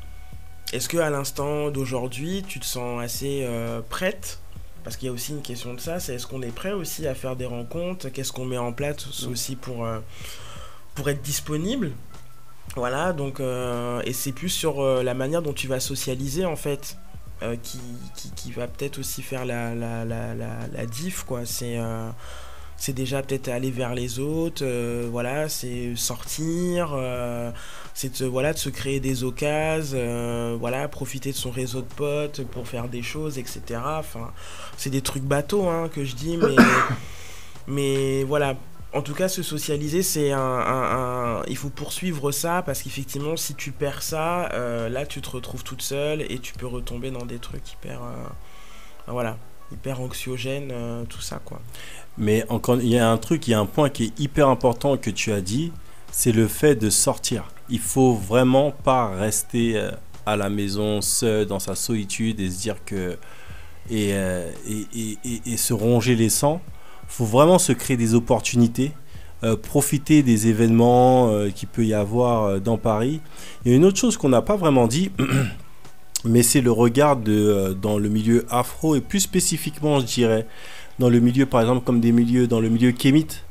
est-ce que à l'instant d'aujourd'hui, tu te sens assez prête? Parce qu'il y a aussi une question de ça, c'est est-ce qu'on est prêt aussi à faire des rencontres? Qu'est-ce qu'on met en place aussi pour être disponible? Voilà, donc et c'est plus sur la manière dont tu vas socialiser en fait. Qui va peut-être aussi faire la diff, quoi. C'est déjà peut-être aller vers les autres, voilà, c'est sortir, c'est de se créer des occasions, voilà, profiter de son réseau de potes pour faire des choses, etc. Enfin, c'est des trucs bateaux que je dis, mais voilà. En tout cas, se socialiser, c'est il faut poursuivre ça, parce qu'effectivement, si tu perds ça, là, tu te retrouves toute seule et tu peux retomber dans des trucs hyper anxiogènes, tout ça, quoi. Mais encore, il y a un point qui est hyper important que tu as dit, c'est le fait de sortir. Il faut vraiment pas rester à la maison seul dans sa solitude et se dire que et se ronger les sangs. Faut vraiment se créer des opportunités, profiter des événements qu'il peut y avoir dans Paris. Il y a une autre chose qu'on n'a pas vraiment dit, mais c'est le regard dans le milieu afro, et plus spécifiquement, je dirais, dans le milieu, par exemple, comme dans le milieu kémite.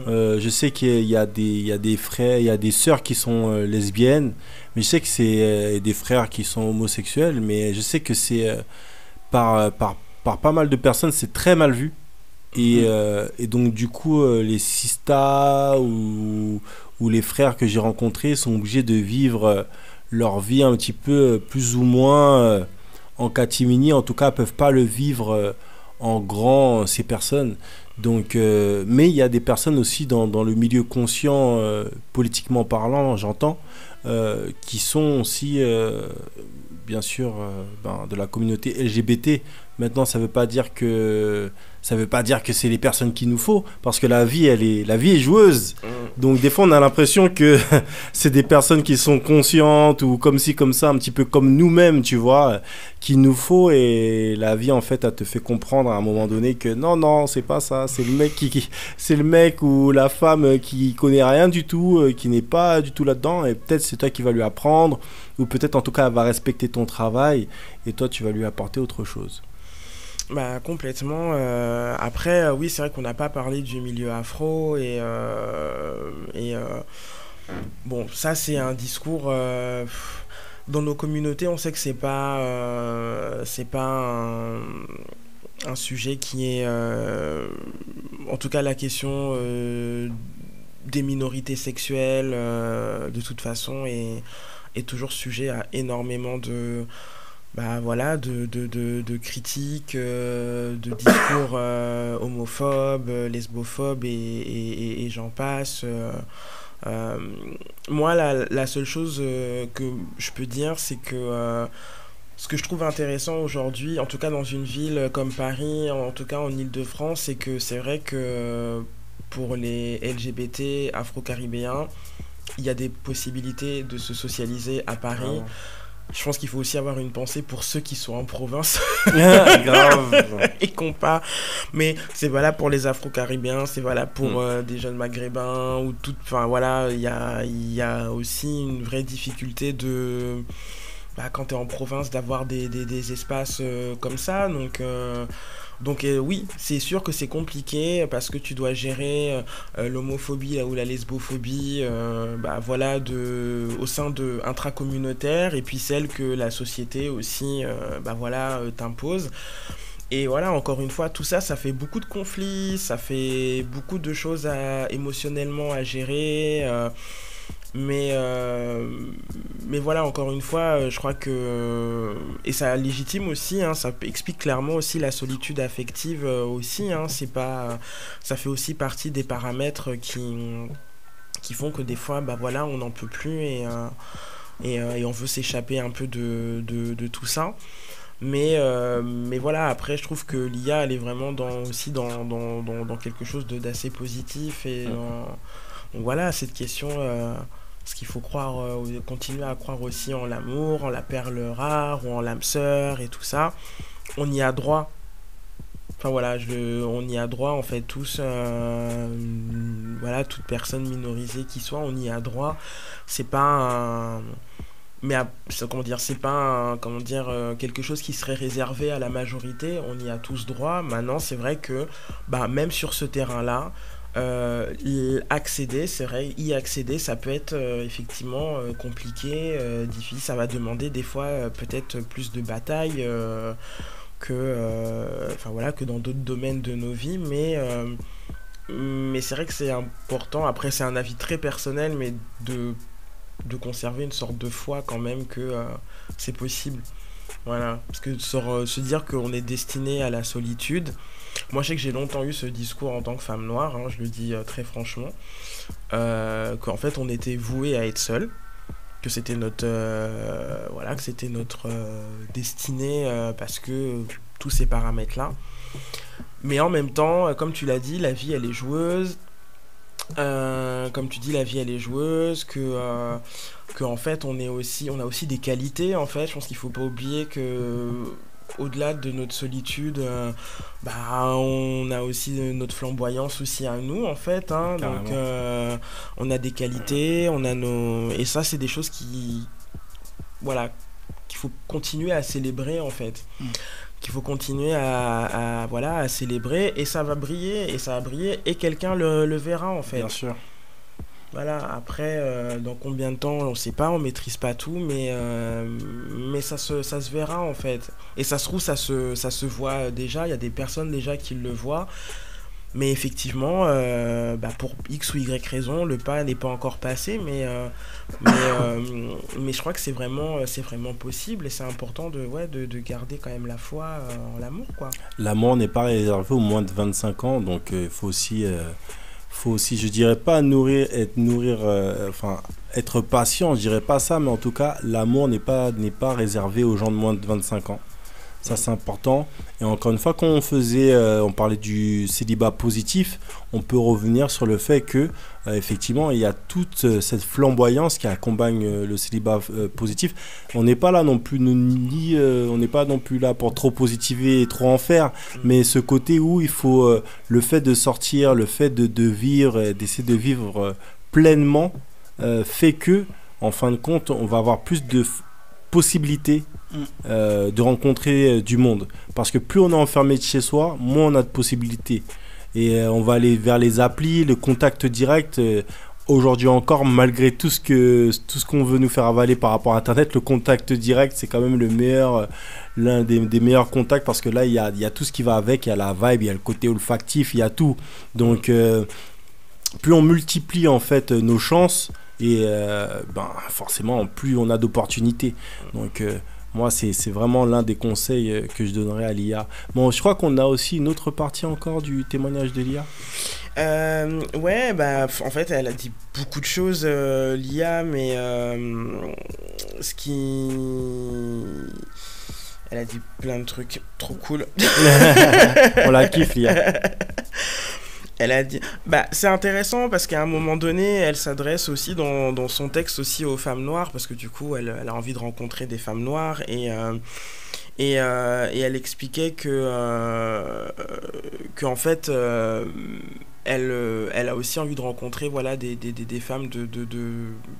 Je sais qu'il y a des frères, il y a des sœurs qui sont lesbiennes, mais je sais que c'est des frères qui sont homosexuels, mais je sais que c'est par pas mal de personnes, c'est très mal vu. Et donc du coup les sistas ou les frères que j'ai rencontrés sont obligés de vivre leur vie un petit peu plus ou moins en catimini. En tout cas, peuvent pas le vivre en grand, ces personnes. Donc mais il y a des personnes aussi dans le milieu conscient, politiquement parlant, j'entends, qui sont aussi bien sûr de la communauté LGBT. Maintenant, ça veut pas dire que c'est les personnes qu'il nous faut, parce que la vie est joueuse. Donc des fois on a l'impression que c'est des personnes qui sont conscientes ou comme ci comme ça, un petit peu comme nous-mêmes, tu vois, qu'il nous faut. Et la vie en fait elle te fait comprendre à un moment donné que non, c'est pas ça, c'est le mec ou la femme qui connaît rien du tout, qui n'est pas du tout là-dedans, et peut-être c'est toi qui vas lui apprendre, ou peut-être en tout cas elle va respecter ton travail et toi tu vas lui apporter autre chose. Complètement. Après, oui, c'est vrai qu'on n'a pas parlé du milieu afro et bon, ça c'est un discours dans nos communautés. On sait que c'est pas un sujet qui est, en tout cas, la question des minorités sexuelles, de toute façon, est toujours sujet à énormément de critiques, de discours homophobes, lesbophobes et j'en passe. Moi, la seule chose que je peux dire, c'est que ce que je trouve intéressant aujourd'hui, en tout cas dans une ville comme Paris, en tout cas en Île-de-France, c'est que c'est vrai que pour les LGBT afro-caribéens, il y a des possibilités de se socialiser à Paris. Je pense qu'il faut aussi avoir une pensée pour ceux qui sont en province. Grave. Et qu'on pas. Mais c'est valable pour les Afro-Caribéens, c'est valable pour des jeunes Maghrébins ou tout. Enfin voilà, il y a aussi une vraie difficulté de. Quand tu es en province, d'avoir des espaces comme ça. Donc oui, c'est sûr que c'est compliqué parce que tu dois gérer l'homophobie ou la lesbophobie au sein de intracommunautaire et puis celle que la société aussi t'impose. Et voilà, encore une fois, tout ça, ça fait beaucoup de conflits, ça fait beaucoup de choses émotionnellement à gérer. Mais voilà, encore une fois, je crois que... Et ça légitime aussi, ça explique clairement aussi la solitude affective aussi. C'est pas, ça fait aussi partie des paramètres qui font que des fois, on n'en peut plus et on veut s'échapper un peu de tout ça. Mais voilà, après, je trouve que l'IA, elle est vraiment dans quelque chose d'assez positif. Et donc voilà, cette question... Parce qu'il faut continuer à croire aussi en l'amour, en la perle rare ou en l'âme sœur et tout ça. On y a droit. Enfin voilà, on y a droit en fait tous. Toute personne minorisée qui soit, on y a droit. C'est pas c'est pas quelque chose qui serait réservé à la majorité. On y a tous droit. Maintenant, c'est vrai que même sur ce terrain-là, y accéder, ça peut être effectivement compliqué, difficile. Ça va demander des fois peut-être plus de bataille que dans d'autres domaines de nos vies, mais c'est vrai que c'est important. Après, c'est un avis très personnel, mais de conserver une sorte de foi quand même que c'est possible. Voilà, parce que se dire qu'on est destiné à la solitude. Moi, je sais que j'ai longtemps eu ce discours en tant que femme noire, je le dis très franchement, qu'en fait, on était voué à être seul, que c'était notre destinée, parce que tous ces paramètres-là. Mais en même temps, comme tu l'as dit, la vie, elle est joueuse. Comme tu dis, la vie, elle est joueuse, que en fait, on a aussi des qualités, en fait. Je pense qu'il faut pas oublier que... Au-delà de notre solitude, on a aussi notre flamboyance aussi à nous, en fait. Donc, on a des qualités, et ça, c'est des choses qu'il faut continuer à célébrer, en fait. Qu'il faut continuer à célébrer, et ça va briller, et quelqu'un le verra, en fait. Bien sûr. Voilà, après, dans combien de temps, on ne sait pas, on ne maîtrise pas tout, mais ça se verra en fait. Et ça se trouve, ça se voit déjà, il y a des personnes déjà qui le voient. Mais effectivement, pour X ou Y raison, le pas n'est pas encore passé, mais je crois que c'est vraiment possible et c'est important de garder quand même la foi en l'amour, quoi. L'amour n'est pas réservé aux moins de 25 ans, donc il faut aussi, je dirais pas être patient, je dirais pas ça, mais en tout cas, l'amour n'est pas réservé aux gens de moins de 25 ans. Ça, c'est important. Et encore une fois, quand on parlait du célibat positif, on peut revenir sur le fait que, effectivement, il y a toute cette flamboyance qui accompagne le célibat positif. On n'est pas là non plus, on n'est pas non plus là pour trop positiver et trop en faire. Mais ce côté où il faut, le fait de sortir, le fait de vivre, d'essayer de vivre pleinement, fait que, en fin de compte, on va avoir plus de possibilité de rencontrer du monde, parce que plus on est enfermé de chez soi, moins on a de possibilités, et on va aller vers les applis, le contact direct. Aujourd'hui encore, malgré tout ce qu'on veut nous faire avaler par rapport à Internet, le contact direct, c'est quand même l'un des meilleurs contacts, parce que là il y a tout ce qui va avec, il y a la vibe, il y a le côté olfactif, il y a tout. Donc plus on multiplie en fait nos chances et forcément plus on a d'opportunités. Donc moi c'est vraiment l'un des conseils que je donnerais à Lia. Bon, je crois qu'on a aussi une autre partie encore du témoignage de Lia. Ouais, bah en fait elle a dit beaucoup de choses, Lia, mais elle a dit plein de trucs trop cool. On la kiffe, Lia. Elle a dit, bah c'est intéressant parce qu'à un moment donné, elle s'adresse aussi dans son texte aussi aux femmes noires, parce que du coup, elle a envie de rencontrer des femmes noires et elle expliquait que en fait, elle a aussi envie de rencontrer voilà des femmes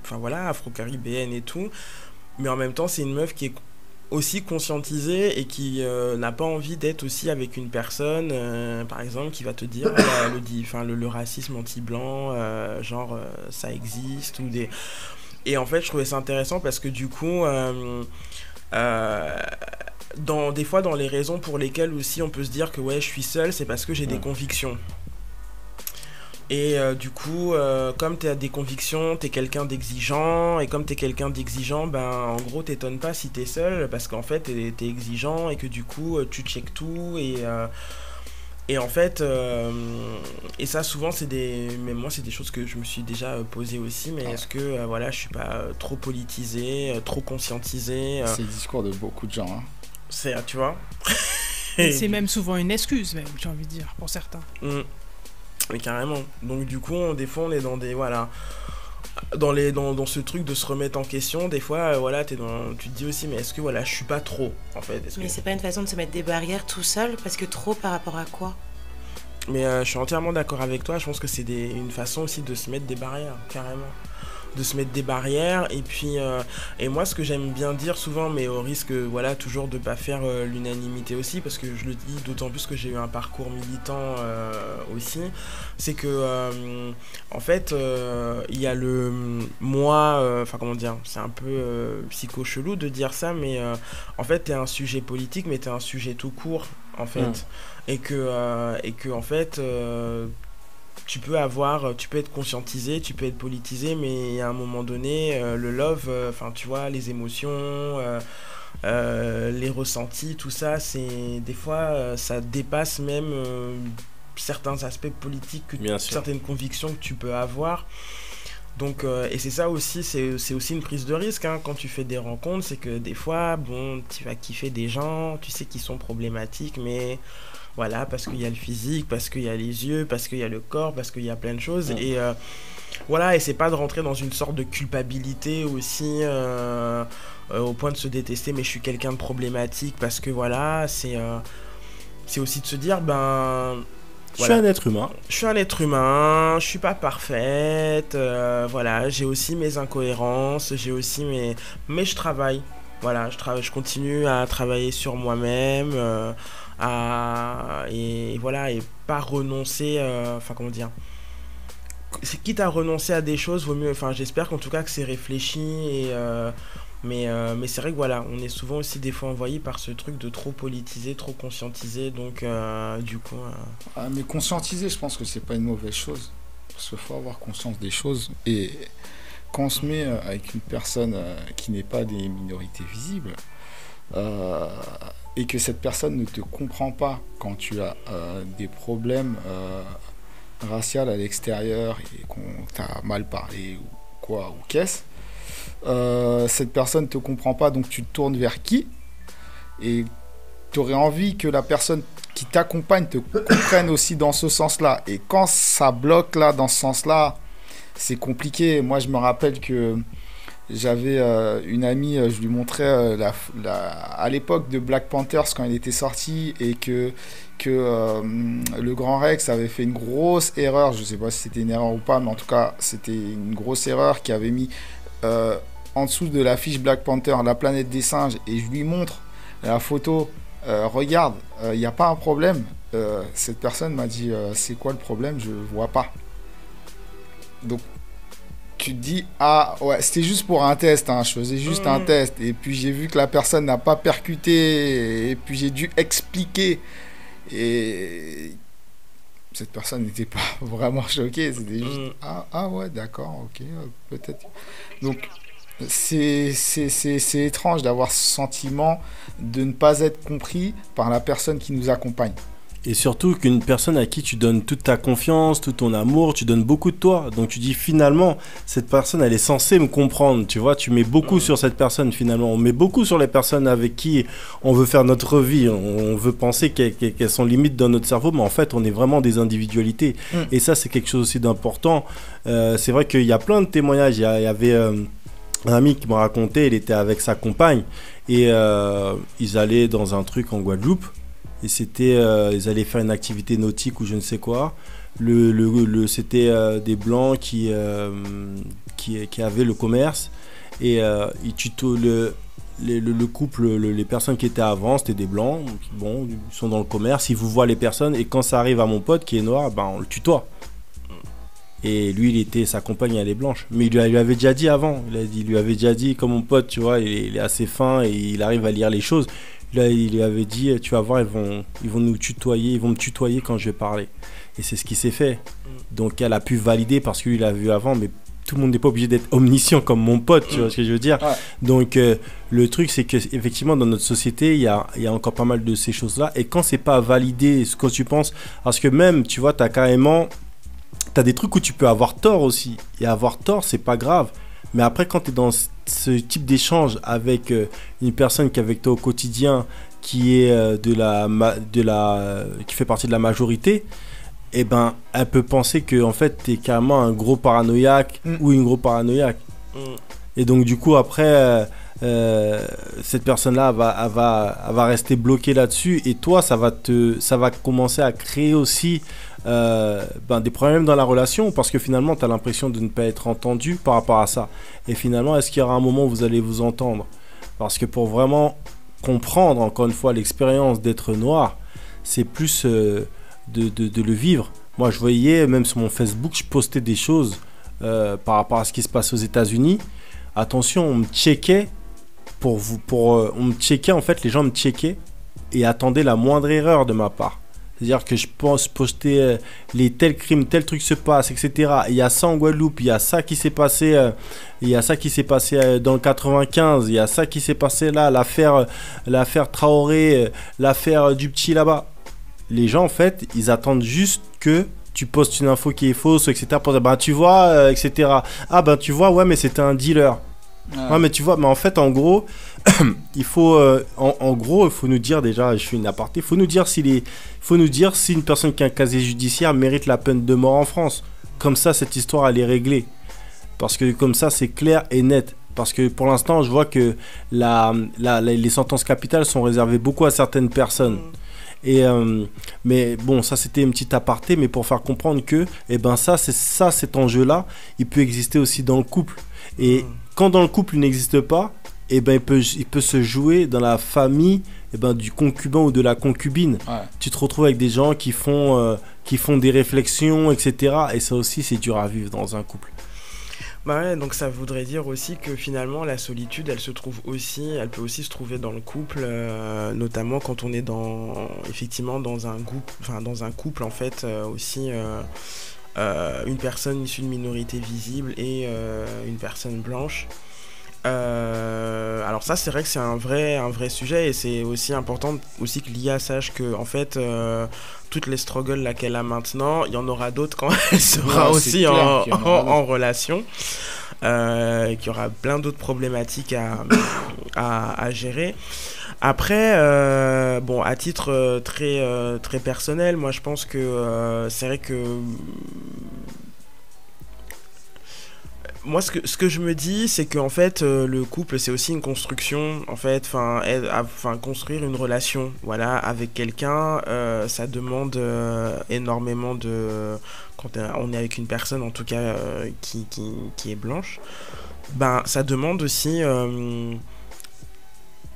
enfin voilà, afro-caribéennes et tout, mais en même temps, c'est une meuf qui est aussi conscientisée et qui n'a pas envie d'être aussi avec une personne par exemple qui va te dire le racisme anti-blanc ça existe ou des... Et en fait je trouvais ça intéressant parce que du coup des fois dans les raisons pour lesquelles aussi on peut se dire que ouais je suis seul, c'est parce que j'ai des convictions. Et du coup, comme tu as des convictions, tu es quelqu'un d'exigeant, et comme tu es quelqu'un d'exigeant, ben en gros t'étonnes pas si tu es seul, parce qu'en fait tu es exigeant et que du coup tu checkes tout, et en fait, et ça souvent même moi c'est des choses que je me suis déjà posées aussi, mais est-ce que voilà, je suis pas trop politisé, trop conscientisé C'est le discours de beaucoup de gens. Hein. C'est, tu vois. Et c'est même souvent une excuse, même, j'ai envie de dire, pour certains. Mais carrément. Donc du coup, des fois, on est dans des... Voilà. Dans ce truc de se remettre en question, des fois, voilà, tu te dis aussi, mais est-ce que voilà, je suis pas trop, en fait. Mais c'est pas une façon de se mettre des barrières tout seul, parce que trop par rapport à quoi? Mais je suis entièrement d'accord avec toi, je pense que c'est une façon aussi de se mettre des barrières, carrément. De se mettre des barrières, et puis et moi ce que j'aime bien dire souvent, mais au risque voilà toujours de pas faire l'unanimité aussi, parce que je le dis d'autant plus que j'ai eu un parcours militant aussi, c'est que en fait il y a le moi, enfin comment dire, c'est un peu psycho chelou de dire ça, mais en fait t'es un sujet politique, mais t'es un sujet tout court en fait, et que en fait tu peux être conscientisé, tu peux être politisé, mais à un moment donné, le love, enfin tu vois, les émotions, les ressentis, tout ça, c'est des fois, ça dépasse même certains aspects politiques, certaines convictions que tu peux avoir. Donc, et c'est ça aussi, c'est aussi une prise de risque hein, quand tu fais des rencontres, c'est que des fois, bon, tu vas kiffer des gens, tu sais qu'ils sont problématiques, mais... Voilà, parce qu'il y a le physique, parce qu'il y a les yeux, parce qu'il y a le corps, parce qu'il y a plein de choses. Et voilà, et c'est pas de rentrer dans une sorte de culpabilité aussi, au point de se détester, mais je suis quelqu'un de problématique, parce que voilà, c'est aussi de se dire, ben... Je suis un être humain. Je suis un être humain, je suis pas parfaite, voilà, j'ai aussi mes incohérences, j'ai aussi mes... Mais je travaille, voilà, je continue à travailler sur moi-même, et voilà, et pas renoncer, enfin comment dire, quitte à renoncer à des choses, vaut mieux, enfin j'espère qu'en tout cas que c'est réfléchi, et mais c'est vrai que voilà, on est souvent aussi des fois envoyé par ce truc de trop politiser, trop conscientiser, donc du coup... mais conscientiser, je pense que c'est pas une mauvaise chose, parce qu'il faut avoir conscience des choses, et quand on se met avec une personne qui n'est pas des minorités visibles, et que cette personne ne te comprend pas quand tu as des problèmes raciaux à l'extérieur et qu'on t'a mal parlé ou quoi, ou qu'est-ce, cette personne ne te comprend pas, donc tu te tournes vers qui? Et tu aurais envie que la personne qui t'accompagne te comprenne aussi dans ce sens-là. Et quand ça bloque là, dans ce sens-là, c'est compliqué. Moi, je me rappelle que j'avais une amie, je lui montrais à l'époque de Black Panthers quand il était sorti, et que le Grand Rex avait fait une grosse erreur, je ne sais pas si c'était une erreur ou pas, mais en tout cas c'était une grosse erreur, qui avait mis en dessous de l'affiche Black Panther la planète des singes, et je lui montre la photo, regarde, il n'y a pas un problème. Cette personne m'a dit c'est quoi le problème, je vois pas. Donc tu te dis, ah ouais, c'était juste pour un test, hein, je faisais juste un test, et puis j'ai vu que la personne n'a pas percuté, et puis j'ai dû expliquer, et cette personne n'était pas vraiment choquée, c'était juste ah ouais, d'accord, ok, peut-être. Donc c'est étrange d'avoir ce sentiment de ne pas être compris par la personne qui nous accompagne. Et surtout qu'une personne à qui tu donnes toute ta confiance, tout ton amour, tu donnes beaucoup de toi. Donc tu dis finalement, cette personne, elle est censée me comprendre, tu vois. Tu mets beaucoup sur cette personne finalement. On met beaucoup sur les personnes avec qui on veut faire notre vie. On veut penser qu'elles sont limites dans notre cerveau, mais en fait, on est vraiment des individualités. Et ça, c'est quelque chose aussi d'important. C'est vrai qu'il y a plein de témoignages. Il y avait un ami qui m'a raconté, il était avec sa compagne et ils allaient dans un truc en Guadeloupe. Et c'était, ils allaient faire une activité nautique ou je ne sais quoi. C'était des blancs qui avaient le commerce. Et ils tutoient le couple, les personnes qui étaient avant, c'était des blancs. Bon, ils sont dans le commerce, ils vous voient les personnes. Et quand ça arrive à mon pote qui est noir, ben, on le tutoie. Et lui, sa compagne, elle est blanche. Mais il lui avait déjà dit avant. Il lui avait déjà dit, comme mon pote, tu vois, il est assez fin et il arrive à lire les choses. Là, il lui avait dit, tu vas voir, ils vont nous tutoyer, ils vont me tutoyer quand je vais parler. Et c'est ce qui s'est fait. Donc elle a pu valider parce qu'il l'a vu avant, mais tout le monde n'est pas obligé d'être omniscient comme mon pote, tu vois ce que je veux dire. Donc le truc, c'est qu'effectivement, dans notre société, il y a encore pas mal de ces choses-là. Et quand c'est pas validé, ce que tu penses, parce que même, tu vois, t'as des trucs où tu peux avoir tort aussi. Et avoir tort, c'est pas grave. Mais après, quand tu es dans ce type d'échange avec une personne qui est avec toi au quotidien, qui est qui fait partie de la majorité, eh ben, elle peut penser que en fait, tu es carrément un gros paranoïaque ou une gros paranoïaque. Et donc, du coup, après, cette personne-là elle va rester bloquée là-dessus. Et toi, ça va commencer à créer aussi des problèmes dans la relation parce que finalement tu as l'impression de ne pas être entendu par rapport à ça. Et finalement, est-ce qu'il y aura un moment où vous allez vous entendre? Parce que pour vraiment comprendre encore une fois l'expérience d'être noir, c'est plus de le vivre. Moi, je voyais même sur mon Facebook, je postais des choses par rapport à ce qui se passe aux États-Unis. Attention, on me checkait on me checkait en fait, les gens me checkaient et attendaient la moindre erreur de ma part. C'est-à-dire que je pense poster les tels crimes, tel truc se passe, etc. Il y a ça en Guadeloupe, il y a ça qui s'est passé, dans le 95, il y a ça qui s'est passé là, l'affaire Traoré, l'affaire du petit là-bas. Les gens, en fait, ils attendent juste que tu postes une info qui est fausse, etc. Pour dire, bah tu vois, etc. Ah ben tu vois, ouais, mais c'était un dealer. Ouais, mais tu vois, mais en fait, en gros, il faut, il faut nous dire déjà, je fais une aparté, il faut nous dire si une personne qui a un casier judiciaire mérite la peine de mort en France. Comme ça, cette histoire, elle est réglée. Parce que comme ça, c'est clair et net. Parce que pour l'instant, je vois que les sentences capitales sont réservées beaucoup à certaines personnes. Mais bon, ça c'était une petite aparté, mais pour faire comprendre que cet enjeu-là, il peut exister aussi dans le couple. Et quand dans le couple il n'existe pas, il peut se jouer dans la famille du concubin ou de la concubine. Ouais. Tu te retrouves avec des gens qui font des réflexions, etc. Et ça aussi, c'est dur à vivre dans un couple. Bah ouais, donc ça voudrait dire aussi que finalement la solitude, elle peut aussi se trouver dans le couple, notamment quand on est dans un couple en fait aussi une personne issue de minorité visible et une personne blanche. Alors ça, c'est vrai que c'est un vrai sujet et c'est aussi important aussi que l'IA sache que en fait toutes les struggles là qu'elle a maintenant, il y en aura d'autres quand elle sera aussi en relation, qu'il y aura plein d'autres problématiques à gérer. Après, à titre très personnel, moi je pense que c'est vrai que moi, ce que je me dis, c'est qu'en fait, le couple, c'est aussi une construction. En fait, construire une relation, voilà, avec quelqu'un, ça demande énormément de. Quand on est avec une personne, en tout cas, qui est blanche, ça demande aussi.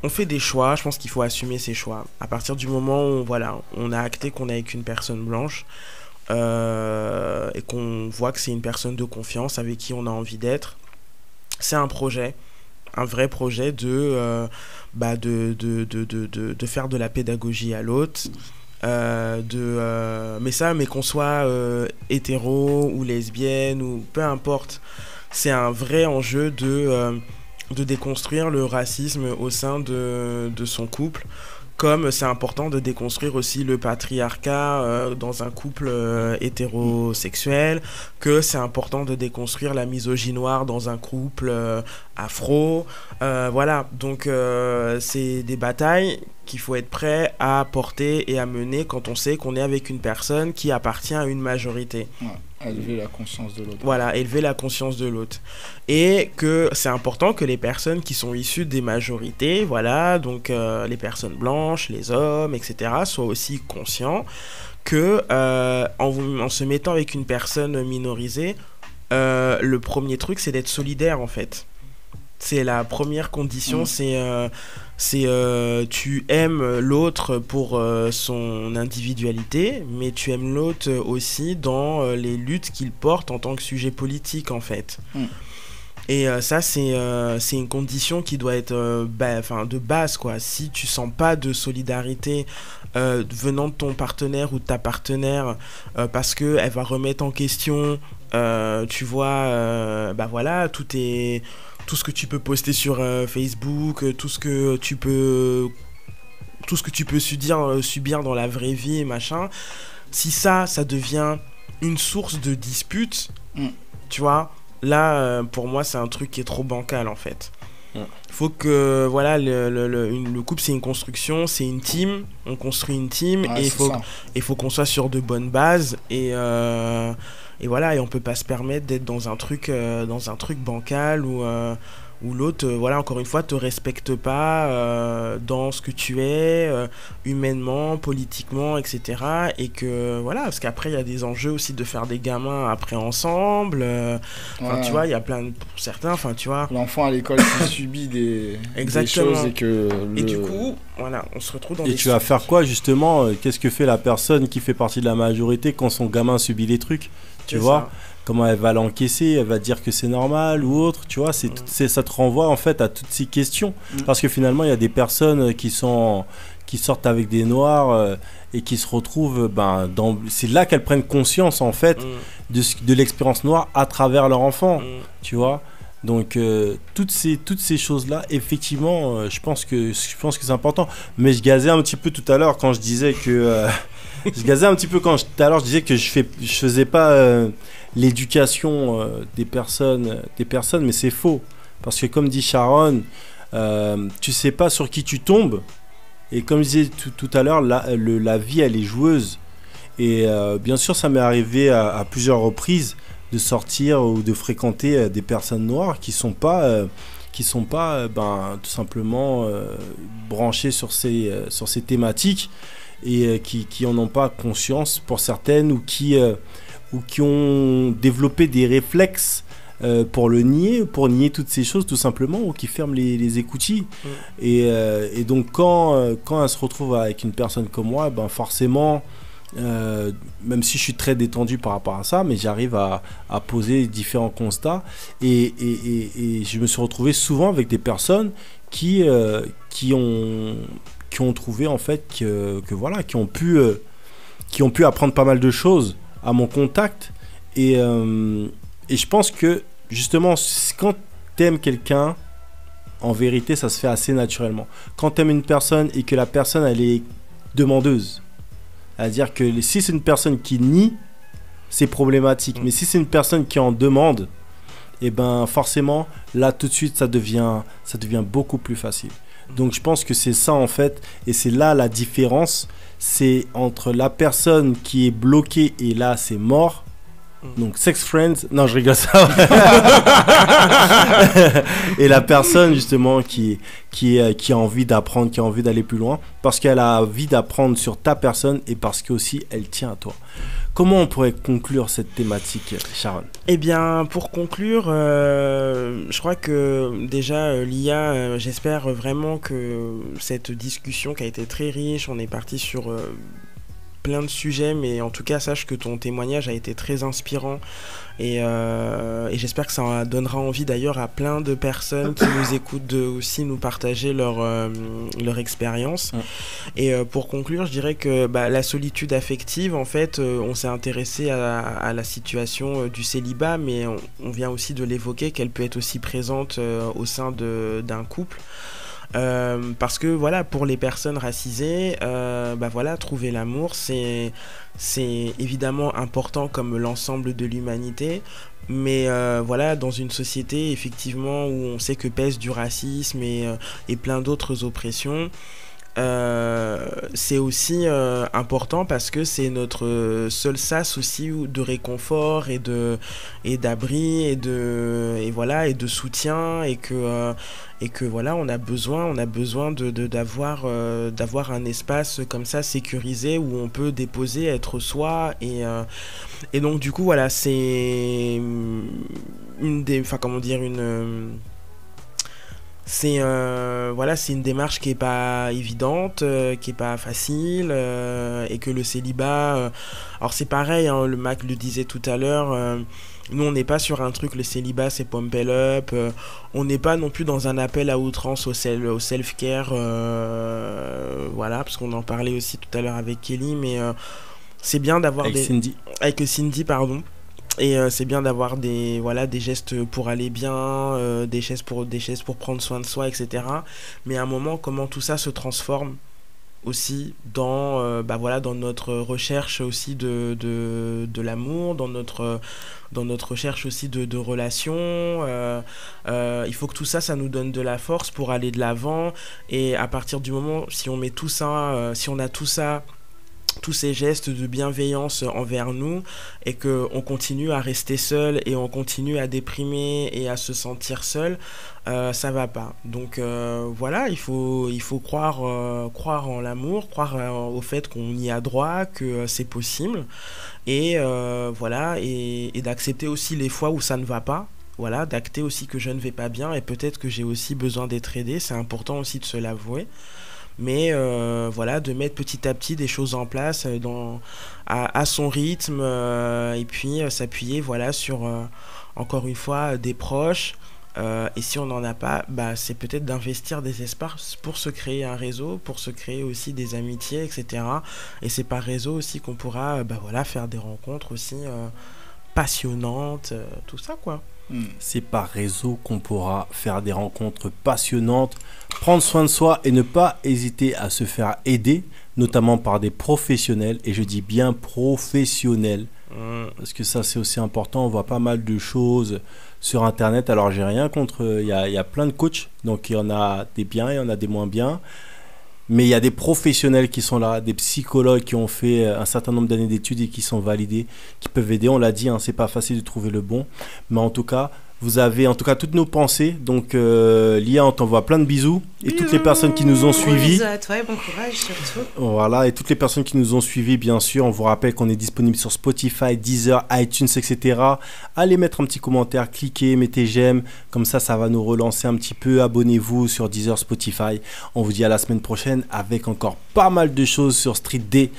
On fait des choix. Je pense qu'il faut assumer ses choix. À partir du moment où, on a acté qu'on est avec une personne blanche. Et qu'on voit que c'est une personne de confiance avec qui on a envie d'être, c'est un vrai projet de faire de la pédagogie à l'autre, mais qu'on soit hétéro ou lesbienne ou peu importe, c'est un vrai enjeu de déconstruire le racisme au sein de son couple, comme c'est important de déconstruire aussi le patriarcat dans un couple hétérosexuel, que c'est important de déconstruire la misogynoire dans un couple afro. Voilà, donc c'est des batailles qu'il faut être prêt à porter et à mener quand on sait qu'on est avec une personne qui appartient à une majorité. Ouais, élever la conscience de l'autre. Voilà, élever la conscience de l'autre. Et que c'est important que les personnes qui sont issues des majorités, voilà, donc les personnes blanches, les hommes, etc., soient aussi conscients que en se mettant avec une personne minorisée, le premier truc, c'est d'être solidaire, en fait. C'est la première condition, tu aimes l'autre pour son individualité, mais tu aimes l'autre aussi dans les luttes qu'il porte en tant que sujet politique, en fait. Et ça, c'est une condition qui doit être de base, quoi. Si tu sens pas de solidarité venant de ton partenaire ou de ta partenaire parce qu'elle va remettre en question, tu vois, voilà, tout ce que tu peux poster sur Facebook, tout ce que tu peux subir dans la vraie vie et machin, si ça devient une source de dispute, tu vois, là, pour moi, c'est un truc qui est trop bancal, en fait. Faut que, voilà, le couple, c'est une construction, c'est une team, on construit une team, et il faut qu'on soit sur de bonnes bases, et voilà, et on peut pas se permettre d'être dans un truc bancal où l'autre, voilà, encore une fois, te respecte pas dans ce que tu es, humainement, politiquement, etc. Et que, voilà, parce qu'après, il y a des enjeux aussi de faire des gamins après ensemble. Tu vois, il y a plein pour certains, tu vois. L'enfant à l'école qui subit des choses et que... Et du coup, voilà, on se retrouve dans des... Et tu vas faire quoi, justement? Qu'est-ce que fait la personne qui fait partie de la majorité quand son gamin subit les trucs? Tu vois, comment elle va l'encaisser, elle va dire que c'est normal ou autre, tu vois, ça te renvoie en fait à toutes ces questions. Parce que finalement, il y a des personnes qui sortent avec des noirs et qui se retrouvent, c'est là qu'elles prennent conscience en fait de l'expérience noire à travers leur enfant, tu vois. Donc toutes ces choses-là, effectivement, je pense que c'est important. Mais je gazais un petit peu tout à l'heure quand je disais que... je gazais un petit peu tout à l'heure, je disais que je faisais pas l'éducation des personnes, mais c'est faux. Parce que comme dit Sharon, tu sais pas sur qui tu tombes. Et comme je disais tout à l'heure, la vie, elle est joueuse. Et bien sûr, ça m'est arrivé à plusieurs reprises de sortir ou de fréquenter des personnes noires qui sont pas tout simplement branchées sur ces thématiques. Et qui en ont pas conscience pour certaines ou qui ont développé des réflexes pour nier toutes ces choses tout simplement, ou qui ferment les écoutilles. Et donc quand elle se retrouve avec une personne comme moi, forcément, même si je suis très détendu par rapport à ça, mais j'arrive à poser différents constats et je me suis retrouvé souvent avec des personnes qui ont trouvé en fait voilà, qui ont pu apprendre pas mal de choses à mon contact et je pense que justement quand t'aimes quelqu'un, en vérité ça se fait assez naturellement. Quand t'aimes une personne et que la personne elle est demandeuse, c'est-à-dire que si c'est une personne qui nie, c'est problématique, mais si c'est une personne qui en demande, et forcément là tout de suite ça devient beaucoup plus facile. Donc je pense que c'est ça en fait, et c'est là la différence, c'est entre la personne qui est bloquée et là c'est mort. Donc sex friends, non je rigole ça. Et la personne justement qui a envie d'apprendre, qui a envie d'aller plus loin, parce qu'elle a envie d'apprendre sur ta personne et parce que aussi elle tient à toi. Comment on pourrait conclure cette thématique, Sharon? Eh bien, pour conclure, je crois que déjà, Lia, j'espère vraiment que cette discussion qui a été très riche, on est parti sur plein de sujets, mais en tout cas, sache que ton témoignage a été très inspirant. Et j'espère que ça donnera envie d'ailleurs à plein de personnes qui nous écoutent de aussi nous partager leur expérience. Et pour conclure, je dirais que la solitude affective, en fait, on s'est intéressé à la situation du célibat, mais on vient aussi de l'évoquer, qu'elle peut être aussi présente au sein d'un couple. Parce que voilà, pour les personnes racisées, voilà, trouver l'amour, c'est évidemment important comme l'ensemble de l'humanité, mais voilà, dans une société effectivement où on sait que pèse du racisme et plein d'autres oppressions, c'est aussi important parce que c'est notre seul sas aussi de réconfort et d'abri et de soutien, et que voilà, on a besoin d'avoir un espace comme ça sécurisé où on peut déposer, être soi, et donc du coup voilà, c'est c'est une démarche qui est pas évidente, qui est pas facile, et que le célibat, alors c'est pareil, hein, le Mac le disait tout à l'heure, nous on n'est pas sur un truc, le célibat c'est pump it up, on n'est pas non plus dans un appel à outrance au self-care, voilà, parce qu'on en parlait aussi tout à l'heure avec Kelly, mais c'est bien d'avoir avec Cindy, pardon. Et c'est bien d'avoir des gestes pour aller bien, des gestes pour prendre soin de soi, etc. Mais à un moment, comment tout ça se transforme aussi dans notre recherche aussi de l'amour, dans notre recherche aussi de relations. Il faut que tout ça nous donne de la force pour aller de l'avant. Et à partir du moment, si on met tout ça, si on a tout ça, tous ces gestes de bienveillance envers nous, et qu'on continue à rester seul et on continue à déprimer et à se sentir seul, ça va pas. Donc voilà, il faut croire en l'amour, croire au fait qu'on y a droit, que c'est possible, et voilà, et d'accepter aussi les fois où ça ne va pas. Voilà, d'acter aussi que je ne vais pas bien et peut-être que j'ai aussi besoin d'être aidé. C'est important aussi de se l'avouer. Mais voilà, de mettre petit à petit des choses en place à son rythme, et puis s'appuyer voilà, sur, encore une fois, des proches. Et si on n'en a pas, c'est peut-être d'investir des espaces pour se créer un réseau, pour se créer aussi des amitiés, etc. Et c'est par réseau aussi qu'on pourra voilà, faire des rencontres aussi passionnantes, tout ça quoi. C'est par réseau qu'on pourra faire des rencontres passionnantes, prendre soin de soi et ne pas hésiter à se faire aider, notamment par des professionnels, et je dis bien professionnels, parce que ça c'est aussi important. On voit pas mal de choses sur internet, alors j'ai rien contre, il y a plein de coachs, donc il y en a des biens, il y en a des moins bien. Mais il y a des professionnels qui sont là, des psychologues qui ont fait un certain nombre d'années d'études et qui sont validés, qui peuvent aider. On l'a dit, hein, c'est pas facile de trouver le bon. Mais en tout cas, vous avez en tout cas toutes nos pensées. Donc, Lia, on t'envoie plein de bisous. Et toutes les personnes qui nous ont suivis. Bisous à toi et bon courage surtout. Voilà, et toutes les personnes qui nous ont suivis, bien sûr. On vous rappelle qu'on est disponible sur Spotify, Deezer, iTunes, etc. Allez mettre un petit commentaire, cliquez, mettez j'aime. Comme ça va nous relancer un petit peu. Abonnez-vous sur Deezer, Spotify. On vous dit à la semaine prochaine avec encore pas mal de choses sur Street D.